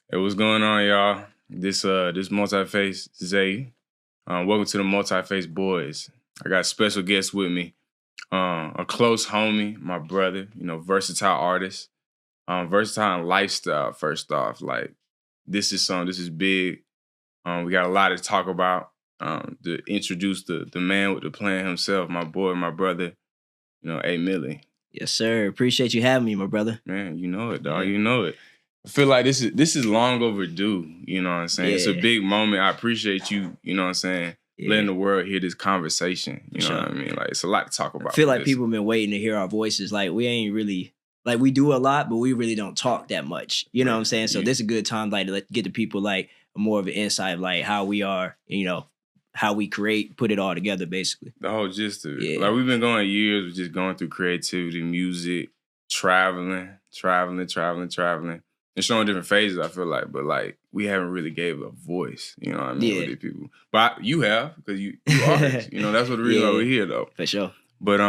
Hey, what's going on, y'all? This multi-face Zay. Welcome to the multi-face boys. I got special guests with me. A close homie, my brother. Versatile artist. Versatile lifestyle. First off, like this is big. We got a lot to talk about. To introduce the man with the plan himself, my boy, my brother. A Milli. Yes, sir. Appreciate you having me, my brother. Man, you know it, dog. Yeah. You know it. I feel like this is long overdue. You know what I'm saying? Yeah. It's a big moment. I appreciate you. You know what I'm saying? Yeah. Letting the world hear this conversation. You know what I mean? Like it's a lot to talk about. I feel like people have been waiting to hear our voices. Like we ain't really like we do a lot, but we really don't talk that much. You know what I'm saying? So this is a good time like to get the people like more of an insight of like how we are. How we create, put it all together, basically. The whole gist of it. Yeah. Like we've been going years, just going through creativity, music, traveling, and showing different phases, I feel like. But like we haven't really gave a voice, you know what I mean, with these people. But you have, because you artists. That's what the reason why we're here though. For sure. But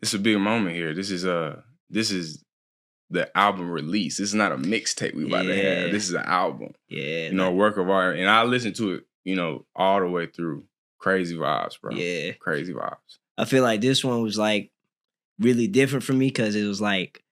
it's a big moment here. This is the album release. This is not a mixtape we about to have. This is an album. Yeah. A work of art. And I listened to it, all the way through. Crazy vibes, bro. Yeah. Crazy vibes. I feel like this one was like really different for me because it was like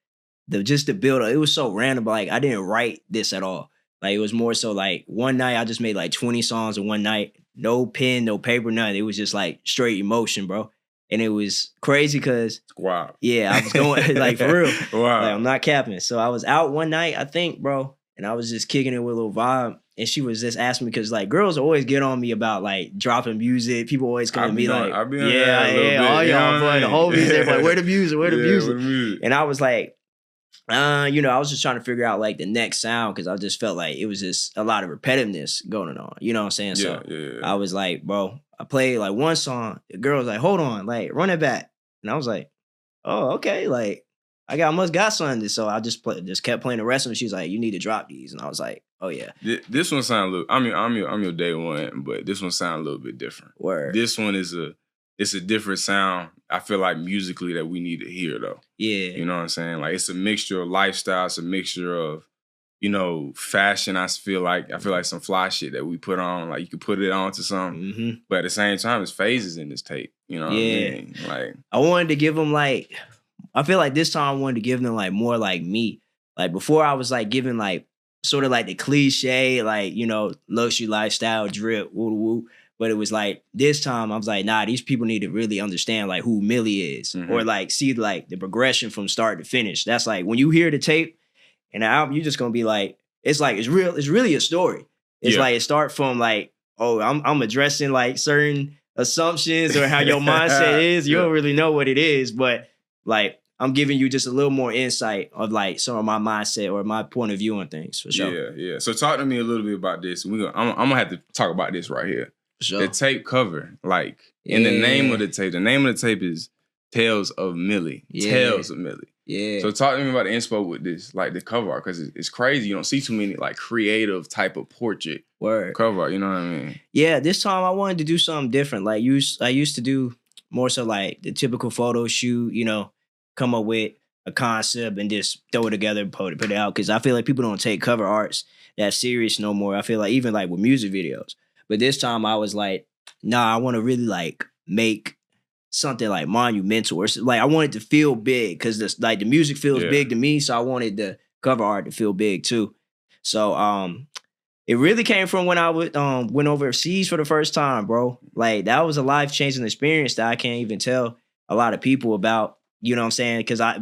the build up. It was so random. Like I didn't write this at all. Like it was more so like one night I just made like 20 songs in one night. No pen, no paper, nothing. It was just like straight emotion, bro. And it was crazy because wow. Yeah, I was going like for real. Wow. Like, I'm not capping. So I was out one night, I think, bro, and I was just kicking it with a little vibe. And she was just asking me because like girls always get on me about like dropping music. People always come to me like, all y'all, boy, the homies, they're like, where the music, where the music? And I was like, I was just trying to figure out like the next sound because I just felt like it was just a lot of repetitiveness going on. You know what I'm saying? So I was like, bro, I played like one song. The girl was like, hold on, like run it back. And I was like, oh, okay, like I must got something. So I just kept playing the rest of them. She's like, you need to drop these. And I was like, oh yeah. This one sound a little. I'm your day one, but this one sound a little bit different. Word. This one it's a different sound. I feel like musically that we need to hear though. Yeah. You know what I'm saying? Like it's a mixture of lifestyle. It's a mixture of fashion. I feel like some fly shit that we put on. Like you could put it on to something, but at the same time, it's phases in this tape. You know what I mean? Like I wanted to give them like. I feel like this time I wanted to give them like more like me. Like before I was like giving like sort of like the cliche, like, luxury lifestyle, drip, woo woo. But it was like this time I was like, nah, these people need to really understand like who Milli is or like see like the progression from start to finish. That's like when you hear the tape and the album, you're just going to be like, it's really a story. It's like it start from like, oh, I'm addressing like certain assumptions or how your mindset is. You don't really know what it is, but like I'm giving you just a little more insight of like some of my mindset or my point of view on things for sure. Yeah. So talk to me a little bit about this. I'm gonna have to talk about this right here. For sure. The tape cover, like in the name of the tape. The name of the tape is Tales of Milli. Yeah. Tales of Milli. Yeah. So talk to me about the inspo with this, like the cover art, because it's crazy. You don't see too many like creative type of portrait cover art. You know what I mean? Yeah. This time I wanted to do something different. Like I used to do more so like the typical photo shoot. Come up with a concept and just throw it together and put it out. Because I feel like people don't take cover arts that serious no more. I feel like even like with music videos. But this time I was like, nah, I want to really like make something like monumental or like I wanted to feel big because the music feels big to me. So I wanted the cover art to feel big too. So it really came from when I went overseas for the first time, bro. Like that was a life-changing experience that I can't even tell a lot of people about. You know what I'm saying? Because I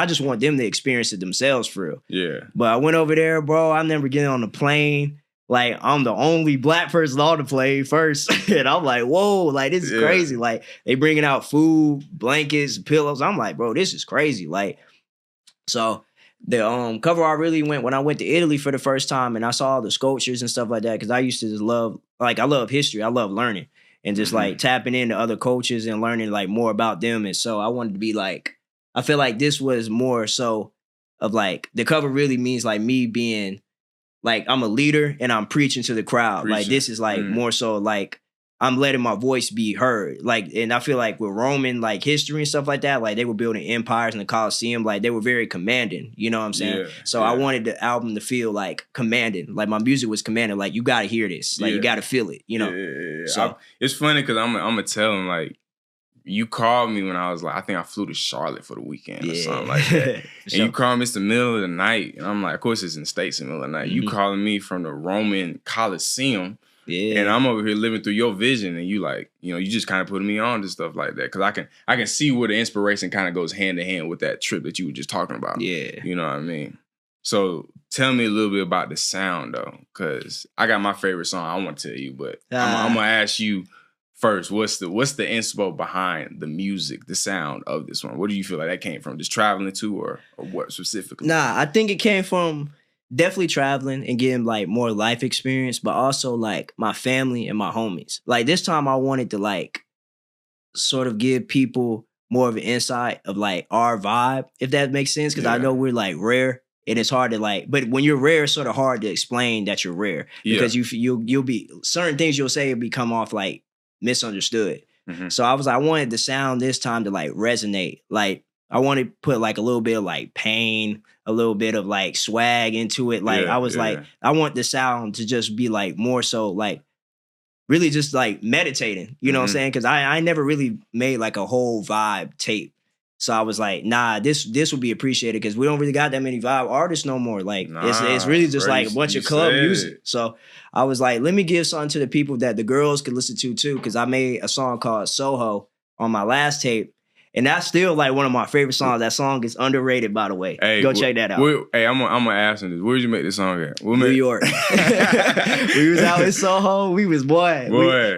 just want them to experience it themselves for real. Yeah. But I went over there, bro. I never getting on the plane. Like I'm the only black person on the plane first, and I'm like, whoa, like this is crazy. Like they bringing out food, blankets, pillows. I'm like, bro, this is crazy. Like, so the cover art really went when I went to Italy for the first time, and I saw all the sculptures and stuff like that. Because I used to just love history. I love learning. And just like tapping into other cultures and learning like more about them. And so I wanted to be like, I feel like this was more so of like, the cover really means like me being like, I'm a leader and I'm preaching to the crowd. Like this is like more so like I'm letting my voice be heard. Like, and I feel like with Roman like history and stuff like that, like they were building empires in the Colosseum, like they were very commanding. You know what I'm saying? Yeah, So I wanted the album to feel like commanding. Like my music was commanding. Like you got to hear this. Like you got to feel it. You know. Yeah. So it's funny because I'm gonna tell him like. You called me when I was like, I think I flew to Charlotte for the weekend or something like that. And you called me, it's the middle of the night. And I'm like, of course it's in the States in the middle of the night. You calling me from the Roman Coliseum. Yeah. And I'm over here living through your vision. And you like, you just kind of putting me on to stuff like that. Cause I can see where the inspiration kind of goes hand in hand with that trip that you were just talking about. Yeah. You know what I mean? So tell me a little bit about the sound though. Cause I got my favorite song I want to tell you, but I'm gonna ask you first, what's the inspo behind the music, the sound of this one? What do you feel like that came from? Just traveling too, or what specifically? Nah, I think it came from definitely traveling and getting like more life experience, but also like my family and my homies. Like this time I wanted to like sort of give people more of an insight of like our vibe, if that makes sense. Cause I know we're like rare. And it's hard to like, but when you're rare, it's sort of hard to explain that you're rare. Because you'll be certain things you'll say will come off like misunderstood. So I wanted the sound this time to like resonate. Like I wanted to put like a little bit of like pain, a little bit of like swag into it. Like I was like, I want the sound to just be like more so like really just like meditating. You know what I'm saying? Because I never really made like a whole vibe tape. So I was like, nah, this would be appreciated because we don't really got that many vibe artists no more. Like it's really just like a bunch of club music. So I was like, let me give something to the people that the girls could listen to too. Cause I made a song called Soho on my last tape. And that's still like one of my favorite songs. That song is underrated, by the way. Hey, go check that out. Hey, I'm gonna ask him this. Where did you make this song at? New York. We was out in Soho. We was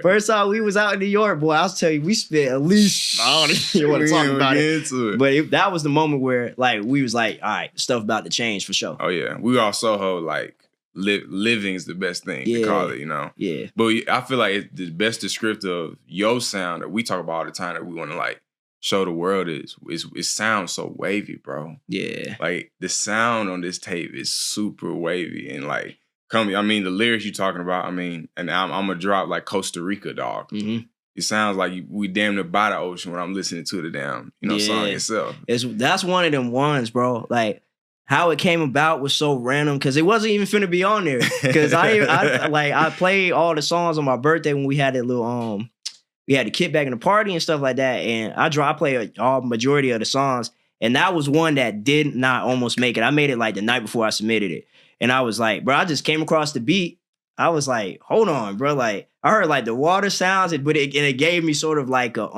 first time we was out in New York, boy. I'll tell you, we spent at least I don't even want to talk about it. But that was the moment where like we was like, all right, stuff about to change for sure. Oh yeah, we all Soho like. Living is the best thing to call it, Yeah. But I feel like it's the best descriptor of your sound that we talk about all the time that we want to like show the world is it sounds so wavy, bro. Yeah. Like the sound on this tape is super wavy and like the lyrics you talking about, and I'm gonna drop like Costa Rica, dog. It sounds like we damn near by the ocean when I'm listening to the damn, song itself. That's one of them ones, bro. Like how it came about was so random because it wasn't even finna be on there. Because I played all the songs on my birthday when we had that little we had the kid back in the party and stuff like that. And I played all majority of the songs. And that was one that did not almost make it. I made it like the night before I submitted it. And I was like, bro, I just came across the beat. I was like, hold on, bro. Like I heard like the water sounds, but it gave me sort of like a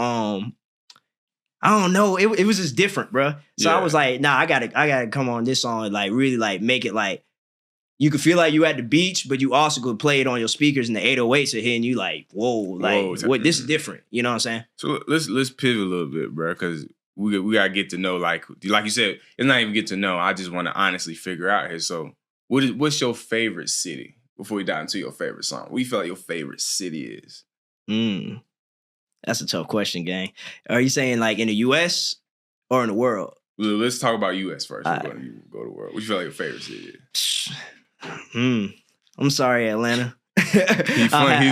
I don't know. It was just different, bro. So I was like, nah, I gotta come on this song and like really like make it like you could feel like you at the beach, but you also could play it on your speakers and the 808s are hitting you like, whoa, what this is different. You know what I'm saying? So let's pivot a little bit, bro, because we gotta get to know, like you said, it's not even get to know. I just want to honestly figure out here. So what's your favorite city? Before we dive into your favorite song, what do you feel like your favorite city is? That's a tough question, gang. Are you saying like in the U.S. or in the world? Well, let's talk about U.S. first. We're going to go to the world. What do you feel like your favorite city is? I'm sorry, Atlanta. He's funny.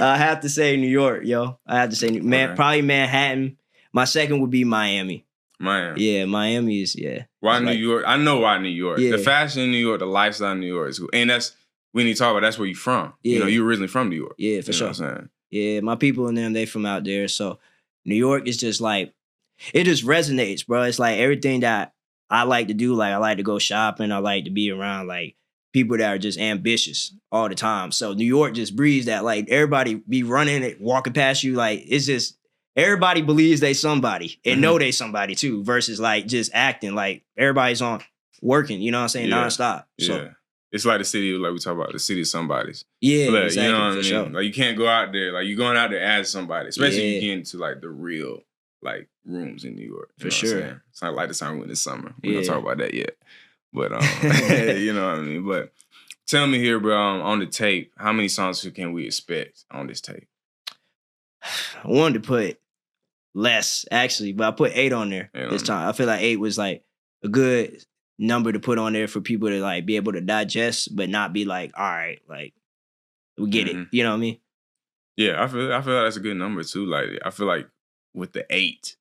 I have to say New York, yo. I have to say, probably Manhattan. My second would be Miami. Miami. Yeah, Miami is, Why New York? I know why New York. Yeah. The fashion in New York, the lifestyle in New York is cool. And that's, we need to talk about, that's where you're from. Yeah. You're originally from New York. Yeah, for sure. Know what I'm saying? Yeah, my people in them, they from out there. So New York is just like, it just resonates, bro. It's like everything that I like to do. Like I like to go shopping. I like to be around like people that are just ambitious all the time. So New York just breathes that. Like everybody be running it, walking past you. Like it's just, everybody believes they somebody and know they somebody too, versus like just acting like everybody's on working, you know what I'm saying? Nonstop. So it's like the city, like we talk about, the city of somebody's. Yeah, but, exactly, you know what I mean? Sure. Like you can't go out there, like you're going out there as somebody, especially if you get into like the real like rooms in New York. For sure. It's not like the time we went this summer. We don't talk about that yet. But you know what I mean? But tell me here, bro, on the tape, how many songs can we expect on this tape? I wanted to put less, actually, but I put 8 on there this time. I feel like 8 was like a good number to put on there for people to like be able to digest, but not be like, all right, like we get it. You know what I mean? Yeah, I feel like that's a good number too. Like I feel like with the 8,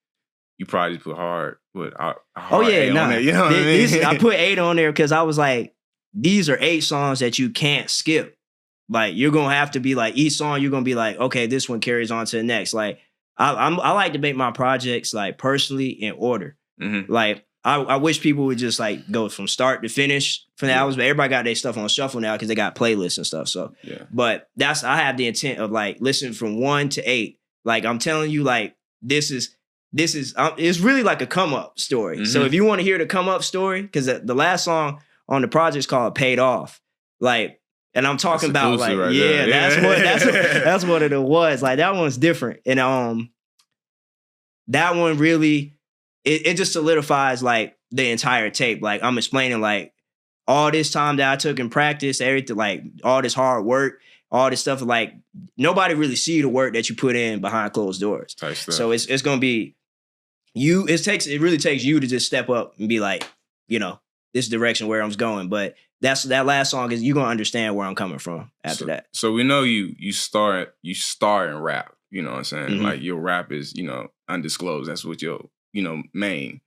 you probably just put hard Oh yeah, 8 on nah. there. You know what I mean? I put 8 on there because I was like, these are 8 songs that you can't skip. Like you're gonna have to be like each song. You're gonna be like, okay, this one carries on to the next. Like I like to make my projects like personally in order. Mm-hmm. Like I wish people would just like go from start to finish for the albums, but everybody got their stuff on shuffle now because they got playlists and stuff. So yeah, but I have the intent of like listening from 1 to 8. Like I'm telling you, like this is it's really like a come up story. So if you want to hear the come up story, because the last song on the project is called Paid Off. Like, and I'm talking about like, right that's what it was. Like that one's different. And that one really it just solidifies like the entire tape. Like I'm explaining like all this time that I took in practice, everything, like all this hard work, all this stuff, like nobody really see the work that you put in behind closed doors. So it's gonna be it really takes you to just step up and be like, you know, this direction where I'm going. But that last song is you're gonna understand where I'm coming from after that. So we know you start in rap, you know what I'm saying? Mm-hmm. Like your rap is, you know, undisclosed. That's what your, you know, main,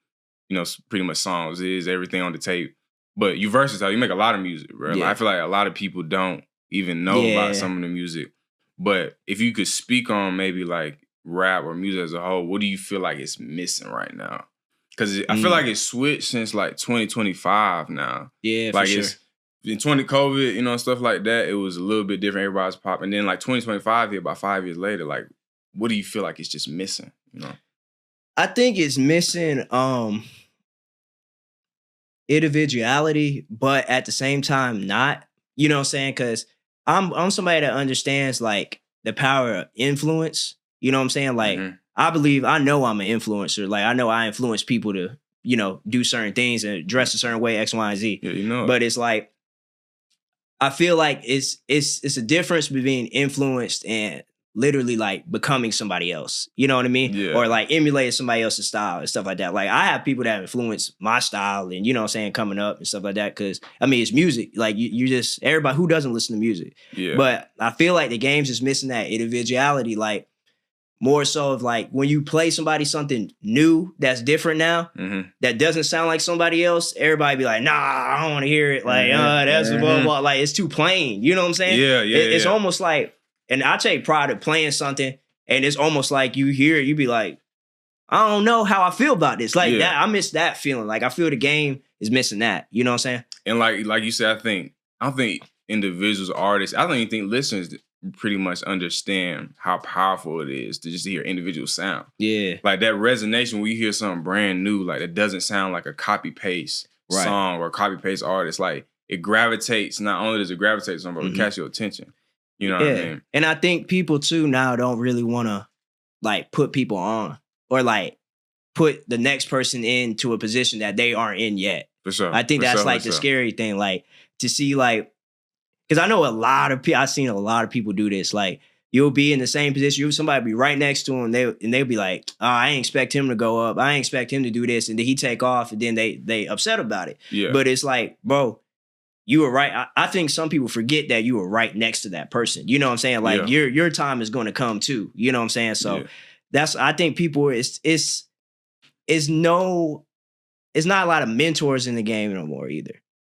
you know, pretty much songs is, everything on the tape. But you versatile, you make a lot of music, bro. Yeah. Like, I feel like a lot of people don't even know about some of the music. But if you could speak on maybe like rap or music as a whole, what do you feel like it's missing right now? Because I feel like it's switched since like 2025 now. Yeah, like for sure. It's in COVID, you know, stuff like that. It was a little bit different. Everybody's popping. And then like 2025 here, about 5 years later, like what do you feel like it's just missing? You know, I think it's missing individuality, but at the same time, not. You know what I'm saying? Because I'm somebody that understands like the power of influence. You know what I'm saying? Like I know I'm an influencer. Like I know I influence people to, you know, do certain things and dress a certain way, X, Y, and Z. Yeah, you know. But it's like I feel like it's a difference between influenced and literally like becoming somebody else. You know what I mean? Yeah. Or like emulating somebody else's style and stuff like that. Like I have people that influence my style and, you know what I'm saying, coming up and stuff like that. Cause I mean, it's music. Like you just, everybody who doesn't listen to music. Yeah. But I feel like the game's just missing that individuality. Like more so of like when you play somebody something new that's different now, that doesn't sound like somebody else, everybody be like, nah, I don't want to hear it. Like, that's blah, blah. Like it's too plain. You know what I'm saying? Yeah, It's almost like, and I take pride in playing something, and it's almost like you hear it, you be like, I don't know how I feel about this. Like that, I miss that feeling. Like I feel the game is missing that. You know what I'm saying? And like you said, I don't think individuals, artists, I don't even think listeners pretty much understand how powerful it is to just hear individual sound. Yeah. Like that resonation when you hear something brand new, like it doesn't sound like a copy paste song or a copy paste artist. Like it gravitates, not only does it gravitate to somebody, but it catch your attention. You know what I mean? And I think people too now don't really want to like put people on or like put the next person into a position that they aren't in yet. For sure. I think that's like the scary thing. Like to see like, because I know a lot of people, I've seen a lot of people do this. Like you'll be in the same position, somebody be right next to him, and they'll be like, oh, I ain't expect him to go up. I ain't expect him to do this. And then he take off and then they upset about it. Yeah. But it's like, bro, you were right. I think some people forget that you were right next to that person. You know what I'm saying? Like your time is going to come too. You know what I'm saying? So I think people it's not a lot of mentors in the game no more either.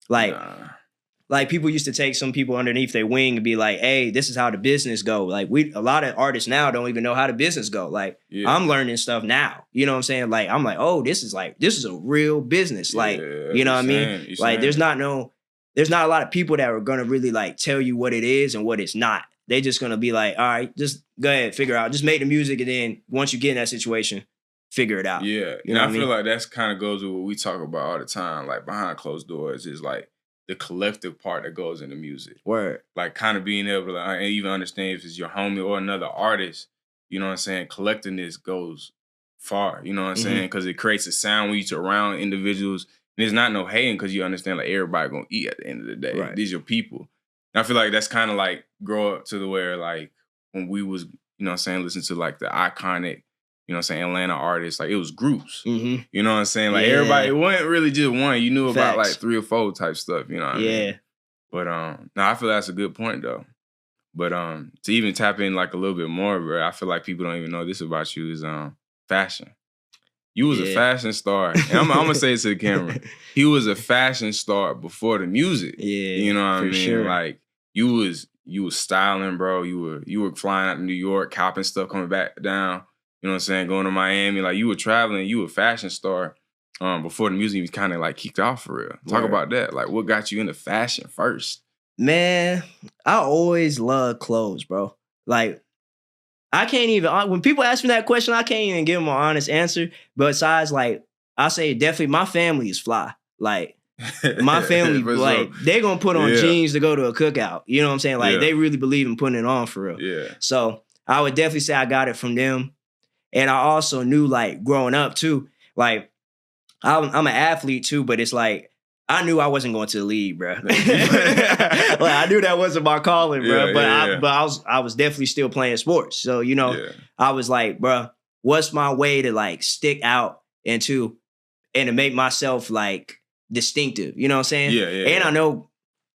Like people used to take some people underneath their wing and be like, hey, this is how the business go. Like a lot of artists now don't even know how the business go. Like I'm learning stuff now. You know what I'm saying? Like I'm like, oh, this is a real business. Like, you know what I mean? Like there's not a lot of people that are gonna really like tell you what it is and what it's not. They just gonna be like, all right, just go ahead, figure out. Just make the music, and then once you get in that situation, figure it out. Yeah, you know and I feel like that's kind of goes with what we talk about all the time. Like behind closed doors is like the collective part that goes into music. Word. Like kind of being able to and even understand if it's your homie or another artist. You know what I'm saying? Collectiveness goes far. You know what I'm saying? Because it creates a sound when you're around individuals. And there's not no hating because you understand like everybody gonna eat at the end of the day. Right. These your people. And I feel like that's kind of like grow up to the where like when we was, you know what I'm saying, listen to like the iconic, you know what I'm saying, Atlanta artists, like it was groups. You know what I'm saying? Like everybody, it wasn't really just one. You knew about like 3 or 4 type stuff, you know what I mean? But no, I feel that's a good point though. But to even tap in like a little bit more, bro, I feel like people don't even know this about you is fashion. You was a fashion star. And I'm gonna say it to the camera. He was a fashion star before the music. Yeah. You know what I mean? Sure. Like you was styling, bro. You were flying out to New York, copping stuff, coming back down. You know what I'm saying? Going to Miami. Like you were traveling, you were a fashion star before the music was kind of like kicked off for real. Talk about that. Like what got you into fashion first? Man, I always loved clothes, bro. Like I can't even, when people ask me that question, I can't even give them an honest answer. Besides, like, I say definitely my family is fly. Like, my family, like, they're going to put on jeans to go to a cookout. You know what I'm saying? Like, they really believe in putting it on for real. Yeah. So, I would definitely say I got it from them. And I also knew, like, growing up, too, like, I'm an athlete, too, but it's like, I knew I wasn't going to the league, bro. Like, I knew that wasn't my calling, bro. But I was definitely still playing sports. So, you know, I was like, bro, what's my way to like stick out and to make myself like distinctive? You know what I'm saying? Yeah. And I know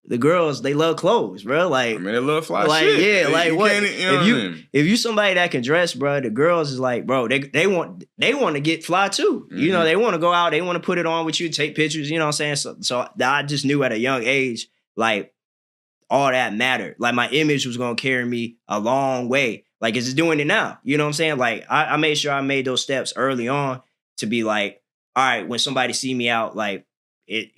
the girls, they love clothes, bro. Like, I mean, they love fly like, shit. Yeah, like what? If you somebody that can dress, bro, the girls is like, bro, they want to get fly too. Mm-hmm. You know, they want to go out, they want to put it on with you, take pictures. You know what I'm saying? So I just knew at a young age, like all that mattered. Like my image was gonna carry me a long way. Like it's doing it now. You know what I'm saying? Like I made sure I made those steps early on to be like, all right, when somebody see me out, like.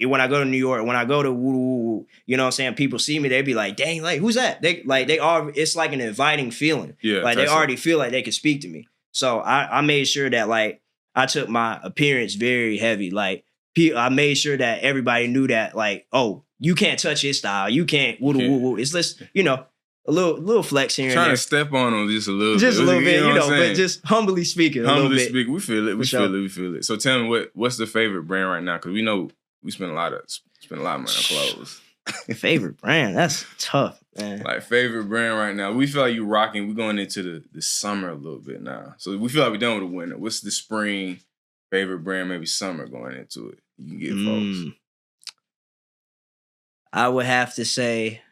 When I go to New York, when I go to woo, you know what I'm saying? People see me, they be like, dang, like, who's that? It's like an inviting feeling. Yeah. Like, they already feel like they can speak to me. So I made sure that, like, I took my appearance very heavy. Like, I made sure that everybody knew that, like, oh, you can't touch his style. You can't woo. It's just, you know, a little flex here and there. Trying to step on them just a little bit. Just a little bit, you know, but just humbly speaking a little bit. Humbly speaking, we feel it. We feel it. So tell me, what's the favorite brand right now? Because we know we spend a lot of money on clothes. Favorite brand? That's tough, man. Like favorite brand right now. We feel like you rocking. We're going into the summer a little bit now. So we feel like we're done with the winter. What's the spring favorite brand? Maybe summer going into it. You can get folks. I would have to say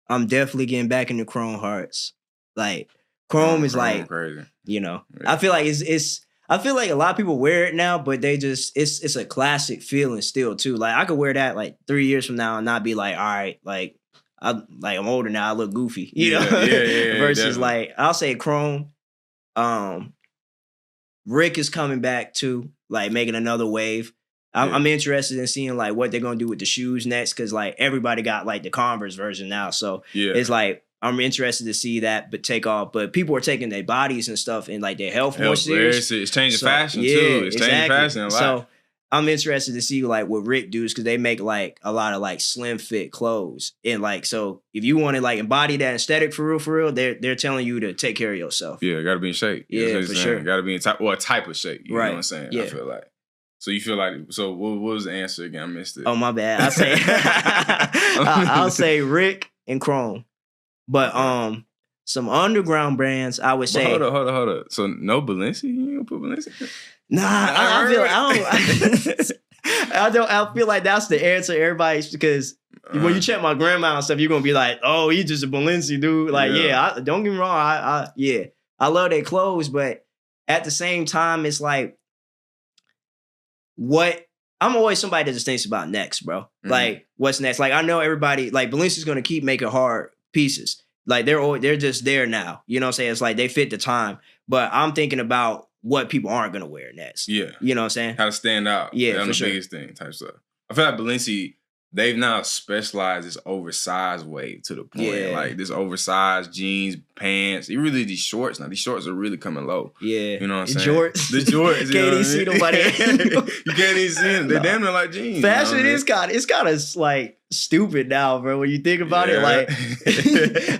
I'm definitely getting back into Chrome Hearts. Like Chrome is like crazy. You know. Yeah. I feel like it's I feel like a lot of people wear it now, but they just it's a classic feeling still too. Like I could wear that like 3 years from now and not be like, all right, like I'm older now, I look goofy, you know. Yeah, versus definitely. like I'll say Chrome. Rick is coming back too, like making another wave. I'm interested in seeing like what they're gonna do with the shoes next, because like everybody got like the Converse version now, so it's like. I'm interested to see that, but take off. But people are taking their bodies and stuff and like their health more serious. It's changing fashion too. It's changing fashion a lot. So I'm interested to see like what Rick does, because they make like a lot of like slim fit clothes. And like, so if you want to like embody that aesthetic for real, they're telling you to take care of yourself. Yeah, got to be in shape. Yeah, for sure. Got to be in a type of shape. You know what I'm saying? Yeah. I feel like. So you feel like, so what was the answer again? I missed it. Oh, my bad. I'll say Rick and Chrome. But some underground brands, I would say. Hold up. So no Balenci? You don't put Balenci? Nah, I feel like that's the answer everybody's, because when you check my grandma and stuff, you're gonna be like, oh, he's just a Balenci dude. Like, don't get me wrong, I love their clothes, but at the same time, it's like I'm always somebody that just thinks about next, bro. Mm-hmm. Like, what's next? Like, I know everybody, like, Balenci's gonna keep making hard pieces. Like, they're just there now. You know what I'm saying? It's like they fit the time. But I'm thinking about what people aren't gonna wear next. Yeah. You know what I'm saying? How to stand out. Yeah, that's for the sure. biggest thing type stuff. I feel like Balenci, they've now specialized this oversized wave to the point. Yeah. Like this oversized jeans, pants. Really these shorts now. These shorts are really coming low. Yeah. You know what I'm saying? Jorts. The jorts. Can't even see nobody. You can't even see them. They're damn near like jeans. Fashion you know is kind of like stupid now, bro. When you think about it, like,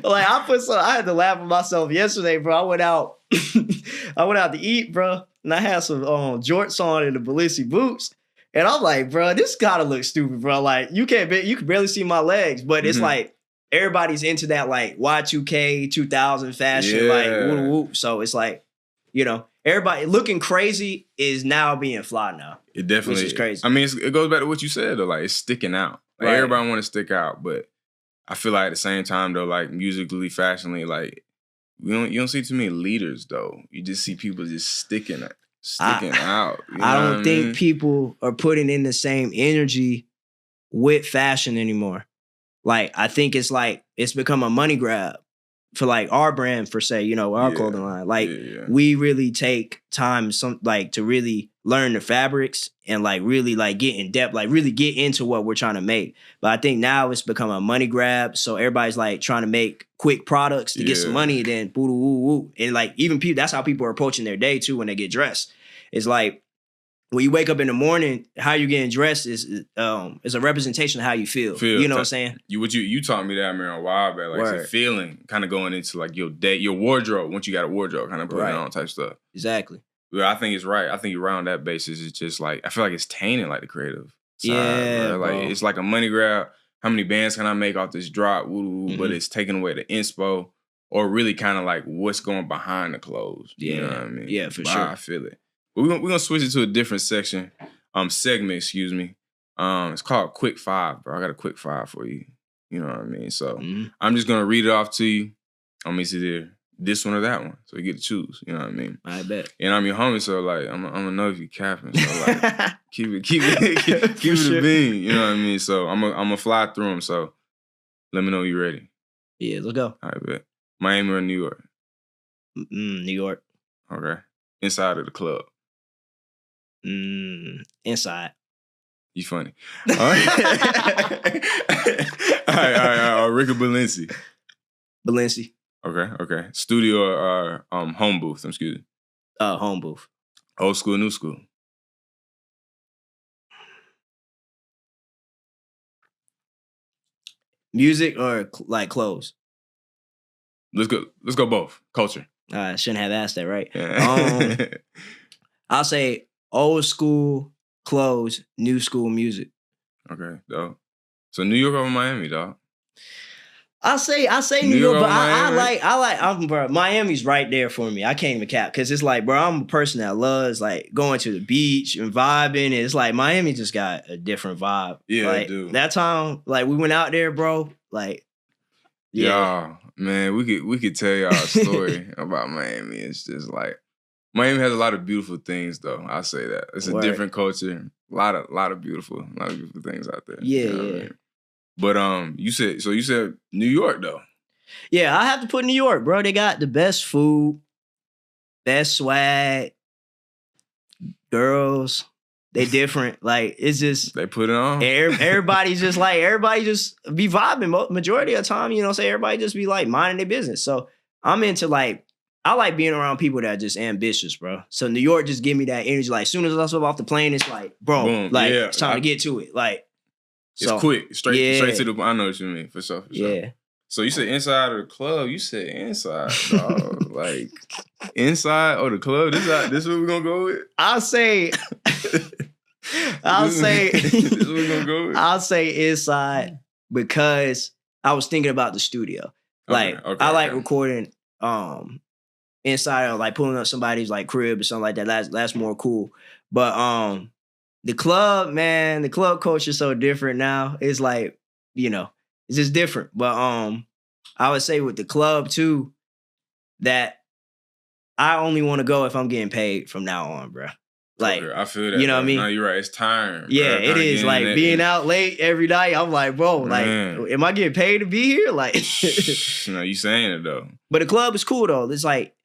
like I had to laugh at myself yesterday, bro. I went out to eat, bro, and I had some jorts on and the Balenci boots. And I'm like, bro, this gotta look stupid, bro. Like, you can barely see my legs, but it's like everybody's into that like Y2K 2000 fashion, like whoop whoop. So it's like, you know, everybody looking crazy is now being fly now. It definitely is crazy. I mean, it goes back to what you said though. Like, it's sticking out. Like, everybody want to stick out, but I feel like at the same time though, like musically, fashionally, like you don't see too many leaders though. You just see people just sticking out. You know I what don't think mean? people are putting in the same energy with fashion anymore. Like, I think it's like it's become a money grab for like our brand, for say, you know, our clothing line. Like, we really take time to really learn the fabrics and like really like get in depth, like really get into what we're trying to make. But I think now it's become a money grab. So everybody's like trying to make quick products to get some money, and then boo woo woo. And like even people, that's how people are approaching their day too when they get dressed. It's like when you wake up in the morning, how you getting dressed is a representation of how you feel. You know what I'm saying? You taught me that, man, a while back. Like it's a feeling kind of going into like your day, your wardrobe. Once you got a wardrobe, kind of putting on type stuff. Exactly. Well, I think it's right. I think you're right on that basis. It's just like I feel like it's tainted like the creative side. Yeah, bro. Like it's like a money grab. How many bands can I make off this drop? But it's taking away the inspo or really kind of like what's going behind the clothes. Yeah. You know what I mean? Yeah, for sure. I feel it. But we're gonna switch it to a different segment, excuse me. It's called Quick Five, bro. I got a quick five for you. You know what I mean? So I'm just gonna read it off to you. I'm gonna see there this one or that one. So you get to choose. You know what I mean? I bet. And I'm your homie, so like I'm gonna know if you capping. So like keep it a bean. You know what I mean? So I'm gonna fly through them. So let me know you're ready. Yeah, let's go. I bet. Miami or New York? New York. Okay. Inside of the club? Inside. You funny. All right. all right. Rick or Balenci? Balenci. Okay. Studio or home booth? Excuse me. Home booth. Old school, new school? Music or like clothes? Let's go both. Culture. I shouldn't have asked that, right? Yeah. I'll say old school clothes, new school music. Okay, dope. So New York over Miami, dog. I say New York, but bro, Miami's right there for me. I can't even cap because it's like, bro, I'm a person that loves like going to the beach and vibing. And it's like Miami just got a different vibe. Yeah, like, dude. That time, like we went out there, bro. Like, yeah, man, we could tell y'all a story about Miami. It's just like Miami has a lot of beautiful things, though. I say that it's a different culture. A lot of beautiful things out there. Yeah, you know what I mean? But you said New York though. Yeah, I have to put New York, bro. They got the best food, best swag, girls. They different. Like it's just they put it on. Everybody just be vibing. Majority of the time, you know, say everybody just be like minding their business. So I'm into like I like being around people that are just ambitious, bro. So New York just give me that energy. Like as soon as I step off the plane, it's like, bro, boom. Like it's time to get to it. Like it's quick, straight to the. I know what you mean for sure. Yeah. So you said inside of the club. You said inside, dog. Like inside or the club. This is what we're gonna go with. I'll say. This is what we're gonna go with. I'll say inside because I was thinking about the studio. Like I like recording inside or like pulling up somebody's like crib or something like that. That's more cool. But the club, man, the club culture is so different now. It's like, you know, it's just different. But I would say with the club too, that I only want to go if I'm getting paid from now on, bro. Like, I feel that. You know what I mean? No, you're right. It's time. Yeah, bro. it is. Like being out late every night. I'm like, bro, man. Like, am I getting paid to be here? Like, no, you saying it though. But the club is cool though. It's like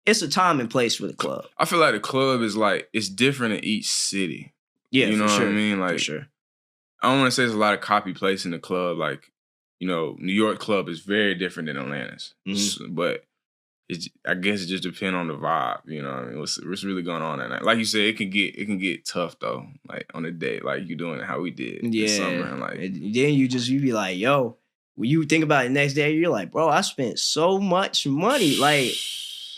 it's a time and place for the club. I feel like the club is like it's different in each city. Yeah, you know what I mean? Like, for sure. I don't want to say there's a lot of copy place in the club. Like, you know, New York club is very different than Atlanta's. But I guess it just depends on the vibe. You know what I mean? What's really going on that night? Like you said, it can get tough though. Like on a day, like you doing it how we did this summer. And like then you be like, yo, when you think about it the next day, you're like, bro, I spent so much money. Like,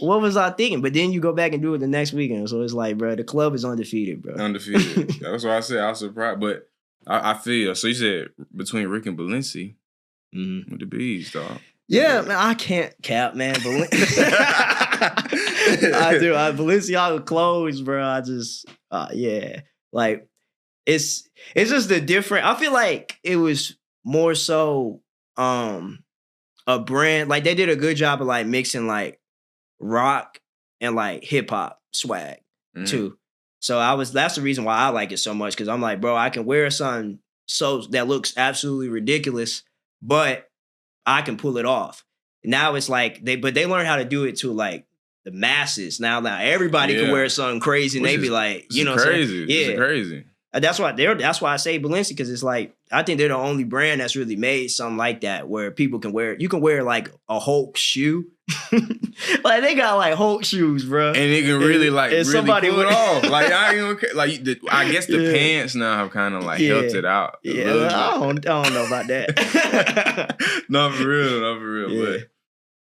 what was I thinking? But then you go back and do it the next weekend. So it's like, bro, the club is undefeated, bro. Undefeated. That's what I said. I was surprised. But I feel. So you said between Rick and Balenci with the bees, dog. Yeah, man, I can't cap, man. I do. Balenciaga clothes, bro. I just, yeah. Like, it's just a different. I feel like it was more so a brand. Like they did a good job of like mixing like rock and like hip hop swag too. So that's the reason why I like it so much, because I'm like, bro, I can wear something so that looks absolutely ridiculous, but I can pull it off. Now it's like they learn how to do it to like the masses. Now everybody can wear something crazy, and they be like, you know, crazy. Yeah, it's crazy. That's why I say Balenciaga, because it's like I think they're the only brand that's really made something like that where people can wear. You can wear like a Hulk shoe, like they got like Hulk shoes, bro, and it can really like really somebody pull it off. Like I ain't even care. Like I guess the pants now have kind of like helped it out. Yeah, I don't know about that. No, for real. Yeah. But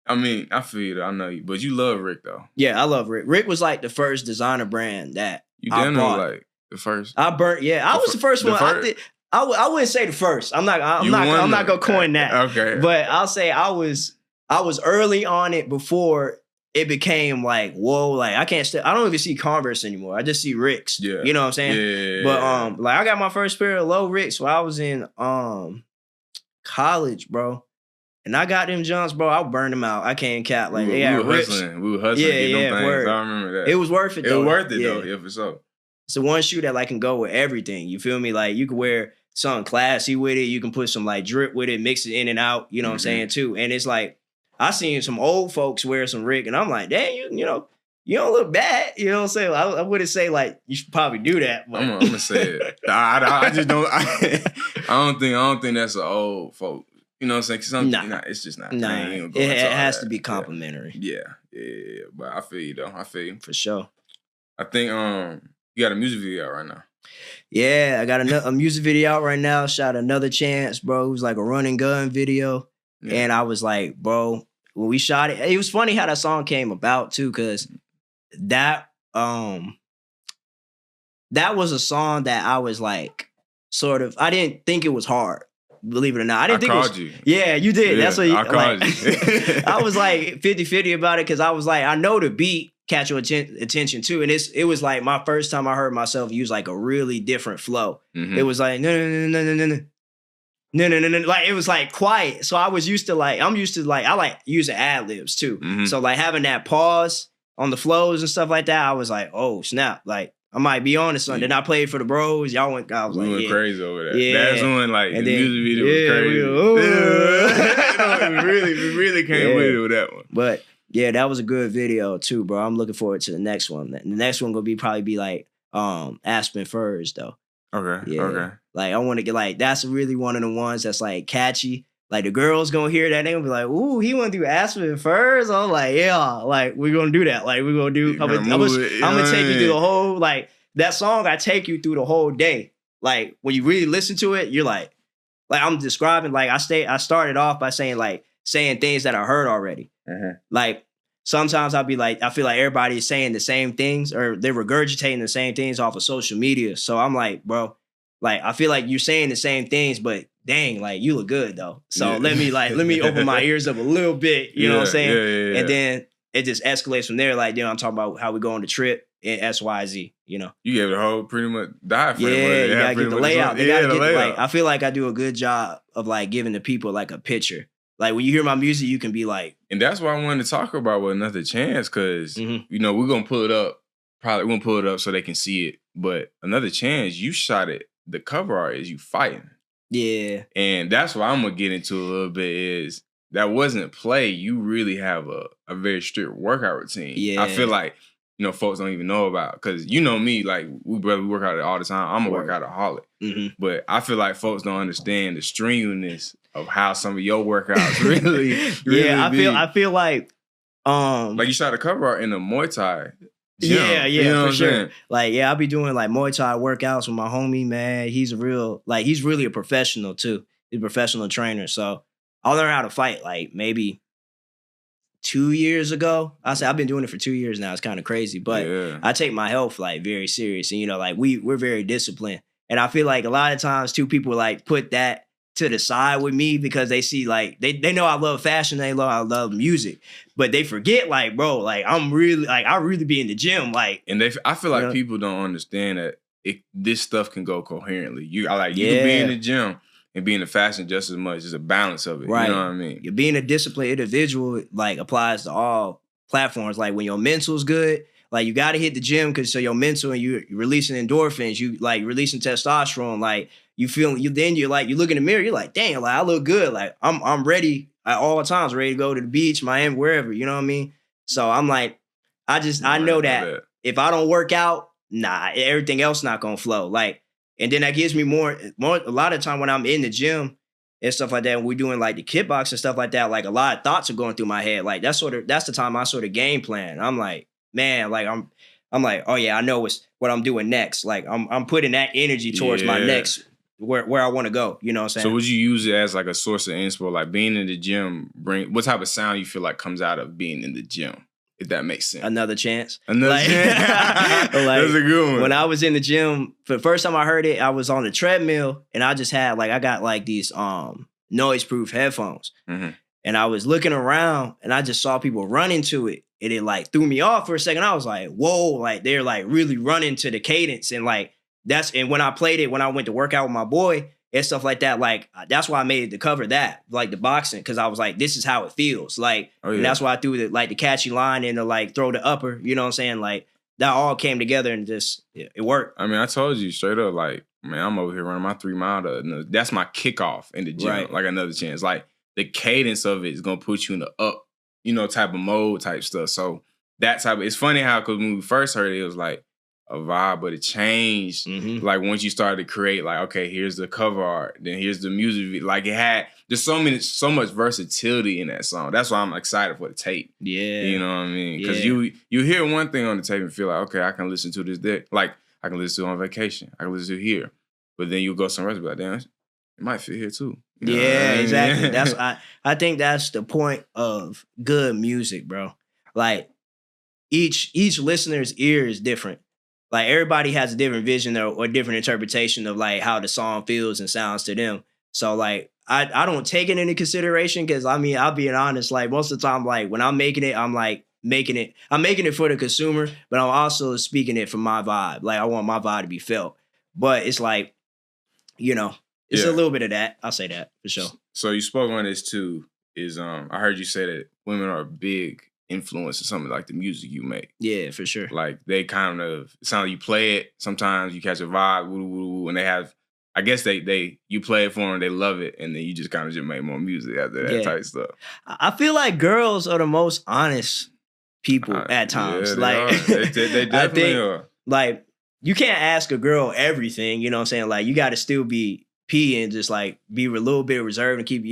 I mean, I feel you. I know you, but you love Rick though. Yeah, I love Rick. Rick was like the first designer brand that you didn't know, like the first. I burnt. Yeah, I was the first one. I wouldn't say the first. I'm not gonna coin that. Okay, but I'll say I was early on it before it became like, whoa, like I don't even see Converse anymore. I just see Ricks. Yeah, you know what I'm saying? Yeah. But like I got my first pair of low Ricks when I was in college, bro. And I got them Johns, bro. I burned them out. I can't cap. Like we were hustling. We were hustling. Yeah, them things. I remember that. It was worth it. Though. It was worth it though. Yeah, for sure. It's the one shoe that like can go with everything. You feel me? Like you can wear something classy with it. You can put some like drip with it, mix it in and out. You know what I'm saying too. And it's like I seen some old folks wear some Rick, and I'm like, dang, you know, you don't look bad. You know what I'm saying? I wouldn't say like you should probably do that. But. I'm gonna say it. I just don't. I don't think that's an old folk. You know what I'm saying? It's just not. Nah, it has to be complimentary. Yeah. But I feel you though. I feel you for sure. I think you got a music video out right now. Yeah, I got a music video out right now. Shot Another Chance, bro. It was like a run and gun video, and I was like, bro, when we shot it, it was funny how that song came about too, because that was a song that I was like, sort of. I didn't think it was hard. Believe it or not. I didn't think called you. Yeah, you did. Yeah, that's what I called you. I was like 50-50 about it, because I was like, I know the beat catch your attention too. And it was like my first time I heard myself use like a really different flow. Mm-hmm. It was like, no. Like it was like quiet. So I'm used to like, I like using ad-libs too. Mm-hmm. So like having that pause on the flows and stuff like that, I was like, oh snap. Like, I might be on to something. Then I played for the bros. Y'all went. I was we like, went crazy over that. Yeah. That's when like the music video was crazy. We really came with it with that one. But yeah, that was a good video too, bro. I'm looking forward to the next one. The next one gonna probably be like Aspen Furs though. Okay. Yeah. Okay. Like I want to get like that's really one of the ones that's like catchy. Like the girls gonna hear that, they gonna be like, "Ooh, he wanna do Aspen Furs." I'm like, "Yeah, like we're gonna do that. Like we're gonna do." I'm gonna take you through the whole like that song. I take you through the whole day. Like when you really listen to it, you're like I'm describing. Like I started off by saying things that I heard already. Uh-huh. Like sometimes I'll be like, I feel like everybody is saying the same things or they're regurgitating the same things off of social media. So I'm like, bro, like I feel like you're saying the same things, but dang, like you look good though. So let me open my ears up a little bit. You know what I'm saying? Yeah. And then it just escalates from there. Like, I'm talking about how we go on the trip in XYZ, you know. You gave the whole pretty much diaphragm. Yeah, you gotta get the layout. They gotta get like I feel like I do a good job of like giving the people like a picture. Like when you hear my music, you can be like. And that's why I wanted to talk about with Another Chance, because we're gonna pull it up. Probably we're gonna pull it up so they can see it. But Another Chance, you shot it. The cover art is you fighting. Yeah. And that's what I'm gonna get into a little bit is that wasn't play. You really have a very strict workout routine. Yeah. I feel like, folks don't even know about, because you know me, like we work out all the time. I'm a workoutaholic. Mm-hmm. But I feel like folks don't understand the strenuousness of how some of your workouts really I feel like you shot a cover art in a Muay Thai. Yeah, for sure. Like, I'll be doing like Muay Thai workouts with my homie, man. He's really a professional too. He's a professional trainer. So I learned how to fight like maybe 2 years ago. I've been doing it for 2 years now. It's kind of crazy, but I take my health like very serious. And, like we're very disciplined. And I feel like a lot of times too, people like put that to the side with me because they see like they know I love fashion, I love music, but they forget like, bro, like I really be in the gym, like. And I feel like people don't understand that this stuff can go coherently. You can be in the gym and being in fashion just as much. It's a balance of it. Right. You know what I mean? You're being a disciplined individual, like, applies to all platforms. Like, when your mental's good, like, you got to hit the gym because so your mental and you're releasing endorphins, you like releasing testosterone, like you feel you. Then you're like, you look in the mirror, you're like, dang, like I look good, like I'm ready at all times, ready to go to the beach, Miami, wherever. You know what I mean? So I'm like, I know that if I don't work out, nah, everything else not gonna flow. Like, and then that gives me more. A lot of time when I'm in the gym and stuff like that, when we're doing like the kickbox and stuff like that, like a lot of thoughts are going through my head. Like that's the time I sort of game plan. I'm like, man, like I'm like, oh yeah, I know what I'm doing next. Like I'm putting that energy towards my next where I want to go. You know what I'm saying? So would you use it as like a source of inspo? Like being in the gym, what type of sound you feel like comes out of being in the gym? If that makes sense. Another chance. Another chance. Like, that's a good one. When I was in the gym, for the first time I heard it, I was on the treadmill and I just had I got like these noise-proof headphones. Mm-hmm. And I was looking around and I just saw people run into it. And it like threw me off for a second. I was like, whoa, like they're like really running to the cadence. And like and when I played it, when I went to work out with my boy and stuff like that, like that's why I made it to cover that, like the boxing, because I was like, this is how it feels. Like, and that's why I threw the catchy line and like throw the upper, you know what I'm saying? Like that all came together and just it worked. I mean, I told you straight up, like, man, I'm over here running my 3 mile. That's my kickoff in the gym, right. Like another chance. Like the cadence of it is gonna put you in the up, type of mode type stuff. So that type of, it's funny how, because when we first heard it, it was like a vibe, but it changed. Mm-hmm. Like once you started to create, like, okay, here's the cover art, then here's the music. Like there's so much versatility in that song. That's why I'm excited for the tape. Yeah. You know what I mean? Because you hear one thing on the tape and feel like, okay, I can listen to this there. Like I can listen to it on vacation. I can listen to it here. But then you go somewhere else and be like, damn, it might fit here too. You know what I mean? Exactly. That's I think that's the point of good music, bro. Like each listener's ear is different. Like everybody has a different vision or different interpretation of like how the song feels and sounds to them. So like I don't take it into consideration because I mean, I'll be honest, like most of the time, like when I'm making it, I'm like making it for the consumer, but I'm also speaking it from my vibe. Like I want my vibe to be felt. But it's like, it's a little bit of that. I'll say that for sure. So you spoke on this too, is I heard you say that women are a big influence in something like the music you make. Yeah, for sure. Like they kind of, it sounds like you play it, sometimes you catch a vibe, and they have, I guess you play it for them, they love it, and then you just kind of just make more music after that type stuff. I feel like girls are the most honest people at times. Yeah, like they definitely are. Like you can't ask a girl everything, you know what I'm saying? Like you got to still be and just like be a little bit reserved and keep,